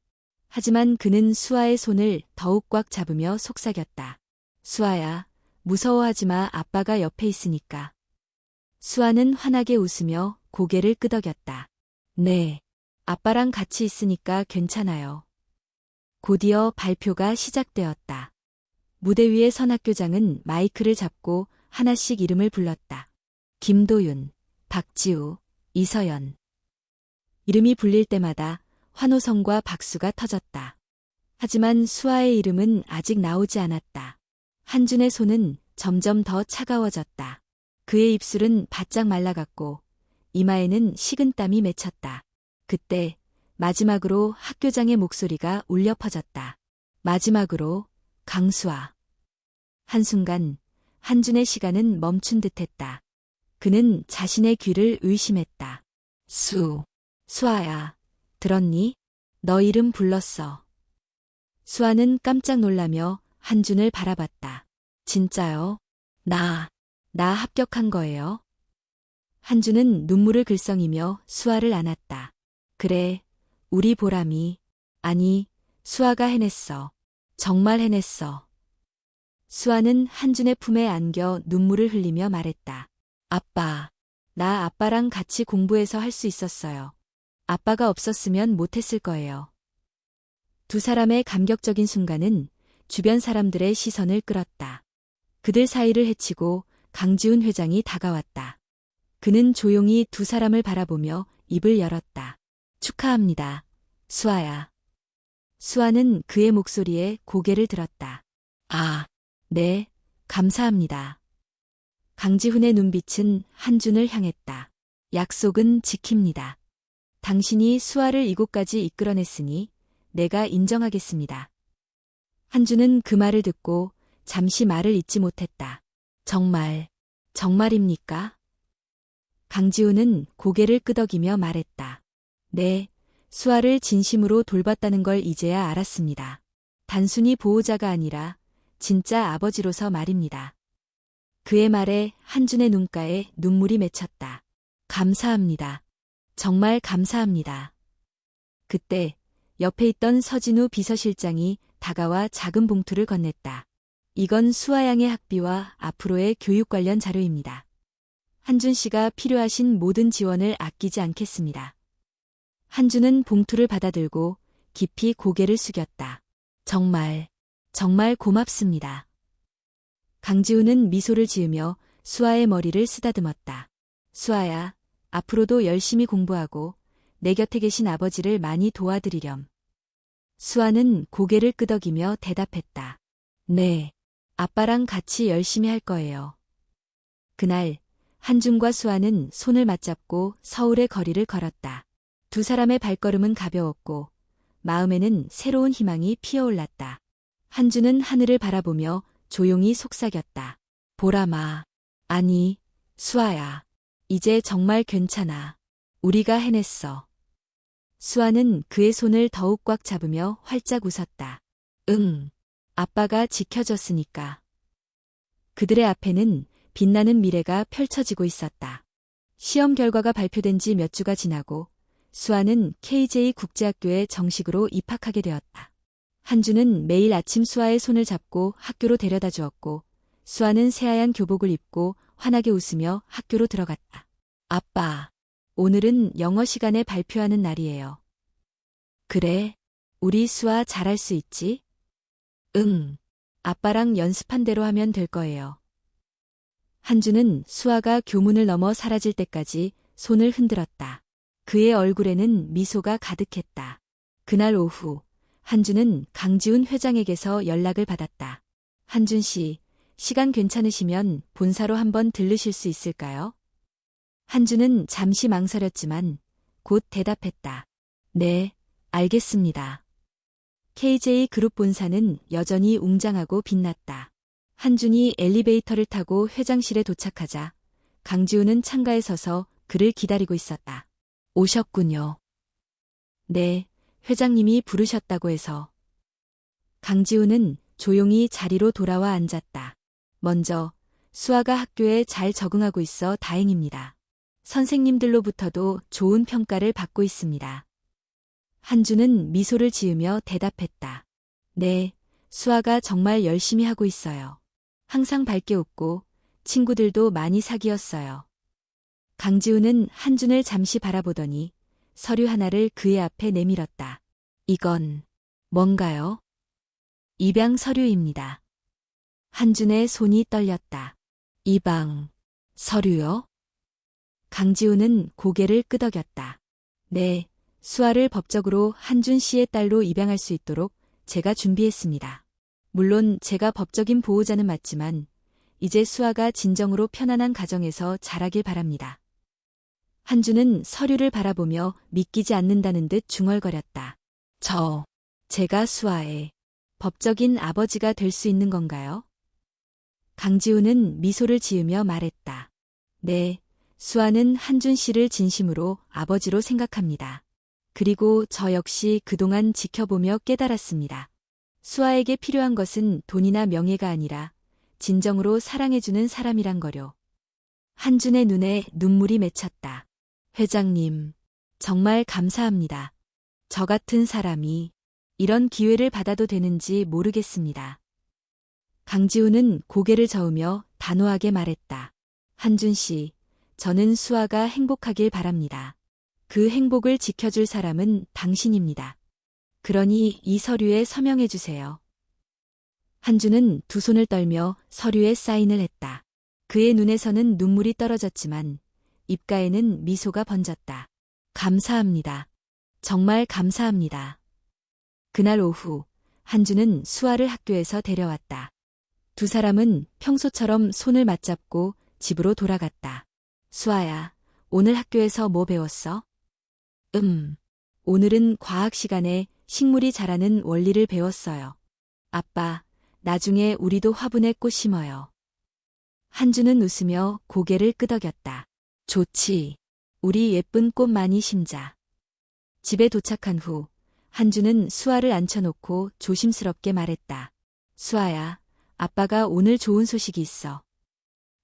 하지만 그는 수아의 손을 더욱 꽉 잡으며 속삭였다. 수아야, 무서워하지 마. 아빠가 옆에 있으니까. 수아는 환하게 웃으며 고개를 끄덕였다. 네, 아빠랑 같이 있으니까 괜찮아요. 곧이어 발표가 시작되었다. 무대 위에 선 학교장은 마이크를 잡고 하나씩 이름을 불렀다. 김도윤, 박지우, 이서연. 이름이 불릴 때마다 환호성과 박수가 터졌다. 하지만 수아의 이름은 아직 나오지 않았다. 한준의 손은 점점 더 차가워졌다. 그의 입술은 바짝 말라갔고 이마에는 식은땀이 맺혔다. 그때 마지막으로 학교장의 목소리가 울려 퍼졌다. 마지막으로 강수아. 한순간 한준의 시간은 멈춘 듯했다. 그는 자신의 귀를 의심했다. 수아야, 들었니? 너 이름 불렀어. 수아는 깜짝 놀라며 한준을 바라봤다. 진짜요? 나 합격한 거예요? 한준은 눈물을 글썽이며 수아를 안았다. 그래, 우리 보람이. 아니, 수아가 해냈어. 정말 해냈어. 수아는 한준의 품에 안겨 눈물을 흘리며 말했다. 아빠, 나 아빠랑 같이 공부해서 할 수 있었어요. 아빠가 없었으면 못했을 거예요. 두 사람의 감격적인 순간은 주변 사람들의 시선을 끌었다. 그들 사이를 헤치고 강지훈 회장이 다가왔다. 그는 조용히 두 사람을 바라보며 입을 열었다. 축하합니다, 수아야. 수아는 그의 목소리에 고개를 들었다. 아, 네, 감사합니다. 강지훈의 눈빛은 한준을 향했다. 약속은 지킵니다. 당신이 수아를 이곳까지 이끌어냈으니 내가 인정하겠습니다. 한준은 그 말을 듣고 잠시 말을 잇지 못했다. 정말입니까? 강지훈은 고개를 끄덕이며 말했다. 네, 수아를 진심으로 돌봤다는 걸 이제야 알았습니다. 단순히 보호자가 아니라 진짜 아버지로서 말입니다. 그의 말에 한준의 눈가에 눈물이 맺혔다. 감사합니다. 정말 감사합니다. 그때 옆에 있던 서진우 비서실장이 다가와 작은 봉투를 건넸다. 이건 수아 양의 학비와 앞으로의 교육 관련 자료입니다. 한준 씨가 필요하신 모든 지원을 아끼지 않겠습니다. 한준은 봉투를 받아들고 깊이 고개를 숙였다. 정말 고맙습니다. 강지훈은 미소를 지으며 수아의 머리를 쓰다듬었다. 수아야, 앞으로도 열심히 공부하고 내 곁에 계신 아버지를 많이 도와드리렴. 수아는 고개를 끄덕이며 대답했다. 네, 아빠랑 같이 열심히 할 거예요. 그날 한준과 수아는 손을 맞잡고 서울의 거리를 걸었다. 두 사람의 발걸음은 가벼웠고 마음에는 새로운 희망이 피어올랐다. 한준은 하늘을 바라보며 조용히 속삭였다. 보람아, 아니, 수아야, 이제 정말 괜찮아. 우리가 해냈어. 수아는 그의 손을 더욱 꽉 잡으며 활짝 웃었다. 응, 아빠가 지켜줬으니까. 그들의 앞에는 빛나는 미래가 펼쳐지고 있었다. 시험 결과가 발표된 지 몇 주가 지나고 수아는 KJ 국제학교에 정식으로 입학하게 되었다. 한준은 매일 아침 수아의 손을 잡고 학교로 데려다 주었고 수아는 새하얀 교복을 입고 환하게 웃으며 학교로 들어갔다. 아빠, 오늘은 영어 시간에 발표하는 날이에요. 그래, 우리 수아 잘할 수 있지? 응, 아빠랑 연습한 대로 하면 될 거예요. 한준은 수아가 교문을 넘어 사라질 때까지 손을 흔들었다. 그의 얼굴에는 미소가 가득했다. 그날 오후, 한준은 강지훈 회장에게서 연락을 받았다. 한준 씨, 시간 괜찮으시면 본사로 한번 들르실 수 있을까요? 한준은 잠시 망설였지만 곧 대답했다. 네, 알겠습니다. KJ 그룹 본사는 여전히 웅장하고 빛났다. 한준이 엘리베이터를 타고 회장실에 도착하자 강지훈은 창가에 서서 그를 기다리고 있었다. 오셨군요. 네, 회장님이 부르셨다고 해서. 강지훈은 조용히 자리로 돌아와 앉았다. 먼저 수아가 학교에 잘 적응하고 있어 다행입니다. 선생님들로부터도 좋은 평가를 받고 있습니다. 한준은 미소를 지으며 대답했다. 네, 수아가 정말 열심히 하고 있어요. 항상 밝게 웃고 친구들도 많이 사귀었어요. 강지훈은 한준을 잠시 바라보더니 서류 하나를 그의 앞에 내밀었다. 이건 뭔가요? 입양 서류입니다. 한준의 손이 떨렸다. 입양 서류요? 강지훈은 고개를 끄덕였다. 네, 수아를 법적으로 한준 씨의 딸로 입양할 수 있도록 제가 준비했습니다. 물론 제가 법적인 보호자는 맞지만 이제 수아가 진정으로 편안한 가정에서 자라길 바랍니다. 한주는 서류를 바라보며 믿기지 않는다는 듯 중얼거렸다. 제가 수아의 법적인 아버지가 될 수 있는 건가요? 강지우는 미소를 지으며 말했다. 네, 수아는 한준 씨를 진심으로 아버지로 생각합니다. 그리고 저 역시 그동안 지켜보며 깨달았습니다. 수아에게 필요한 것은 돈이나 명예가 아니라 진정으로 사랑해주는 사람이란 거요. 한준의 눈에 눈물이 맺혔다. 회장님, 정말 감사합니다. 저 같은 사람이 이런 기회를 받아도 되는지 모르겠습니다. 강지우는 고개를 저으며 단호하게 말했다. 한준 씨, 저는 수아가 행복하길 바랍니다. 그 행복을 지켜줄 사람은 당신입니다. 그러니 이 서류에 서명해 주세요. 한준은 두 손을 떨며 서류에 사인을 했다. 그의 눈에서는 눈물이 떨어졌지만 입가에는 미소가 번졌다. 감사합니다. 정말 감사합니다. 그날 오후 한준은 수아를 학교에서 데려왔다. 두 사람은 평소처럼 손을 맞잡고 집으로 돌아갔다. 수아야, 오늘 학교에서 뭐 배웠어? 오늘은 과학 시간에 식물이 자라는 원리를 배웠어요. 아빠, 나중에 우리도 화분에 꽃 심어요. 한준은 웃으며 고개를 끄덕였다. 좋지. 우리 예쁜 꽃 많이 심자. 집에 도착한 후 한준은 수아를 앉혀놓고 조심스럽게 말했다. 수아야, 아빠가 오늘 좋은 소식이 있어.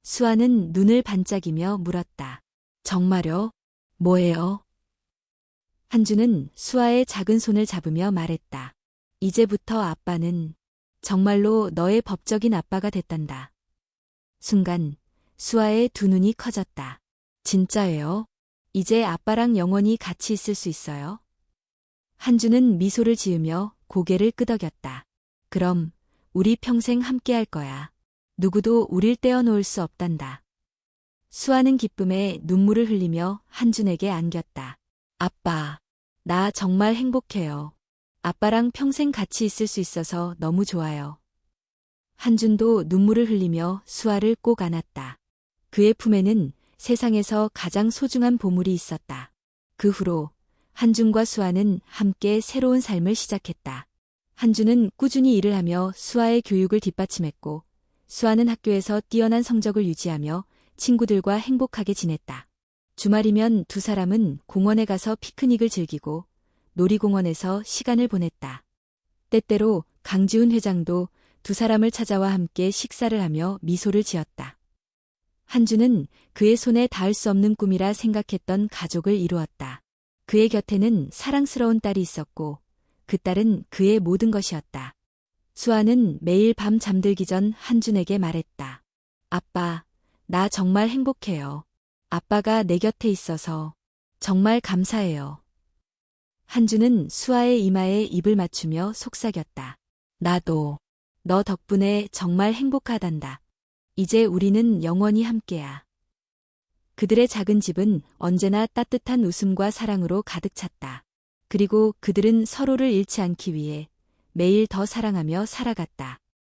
수아는 눈을 반짝이며 물었다. 정말요? 뭐예요? 한준은 수아의 작은 손을 잡으며 말했다. 이제부터 아빠는 정말로 너의 법적인 아빠가 됐단다. 순간 수아의 두 눈이 커졌다. 진짜예요? 이제 아빠랑 영원히 같이 있을 수 있어요? 한준은 미소를 지으며 고개를 끄덕였다. 그럼 우리 평생 함께할 거야. 누구도 우릴 떼어놓을 수 없단다. 수아는 기쁨에 눈물을 흘리며 한준에게 안겼다. 아빠, 나 정말 행복해요. 아빠랑 평생 같이 있을 수 있어서 너무 좋아요. 한준도 눈물을 흘리며 수아를 꼭 안았다. 그의 품에는 세상에서 가장 소중한 보물이 있었다. 그 후로 한준과 수아는 함께 새로운 삶을 시작했다. 한준은 꾸준히 일을 하며 수아의 교육을 뒷받침했고, 수아는 학교에서 뛰어난 성적을 유지하며 친구들과 행복하게 지냈다. 주말이면 두 사람은 공원에 가서 피크닉을 즐기고 놀이공원에서 시간을 보냈다. 때때로 강지훈 회장도 두 사람을 찾아와 함께 식사를 하며 미소를 지었다. 한준은 그의 손에 닿을 수 없는 꿈이라 생각했던 가족을 이루었다. 그의 곁에는 사랑스러운 딸이 있었고 그 딸은 그의 모든 것이었다. 수아는 매일 밤 잠들기 전 한준에게 말했다. 아빠, 나 정말 행복해요. 아빠가 내 곁에 있어서 정말 감사해요. 한준은 수아의 이마에 입을 맞추며 속삭였다. 나도 너 덕분에 정말 행복하단다. 이제 우리는 영원히 함께야. 그들의 작은 집은 언제나 따뜻한 웃음과 사랑으로 가득 찼다. 그리고 그들은 서로를 잃지 않기 위해 매일 더 사랑하며 살아갔다.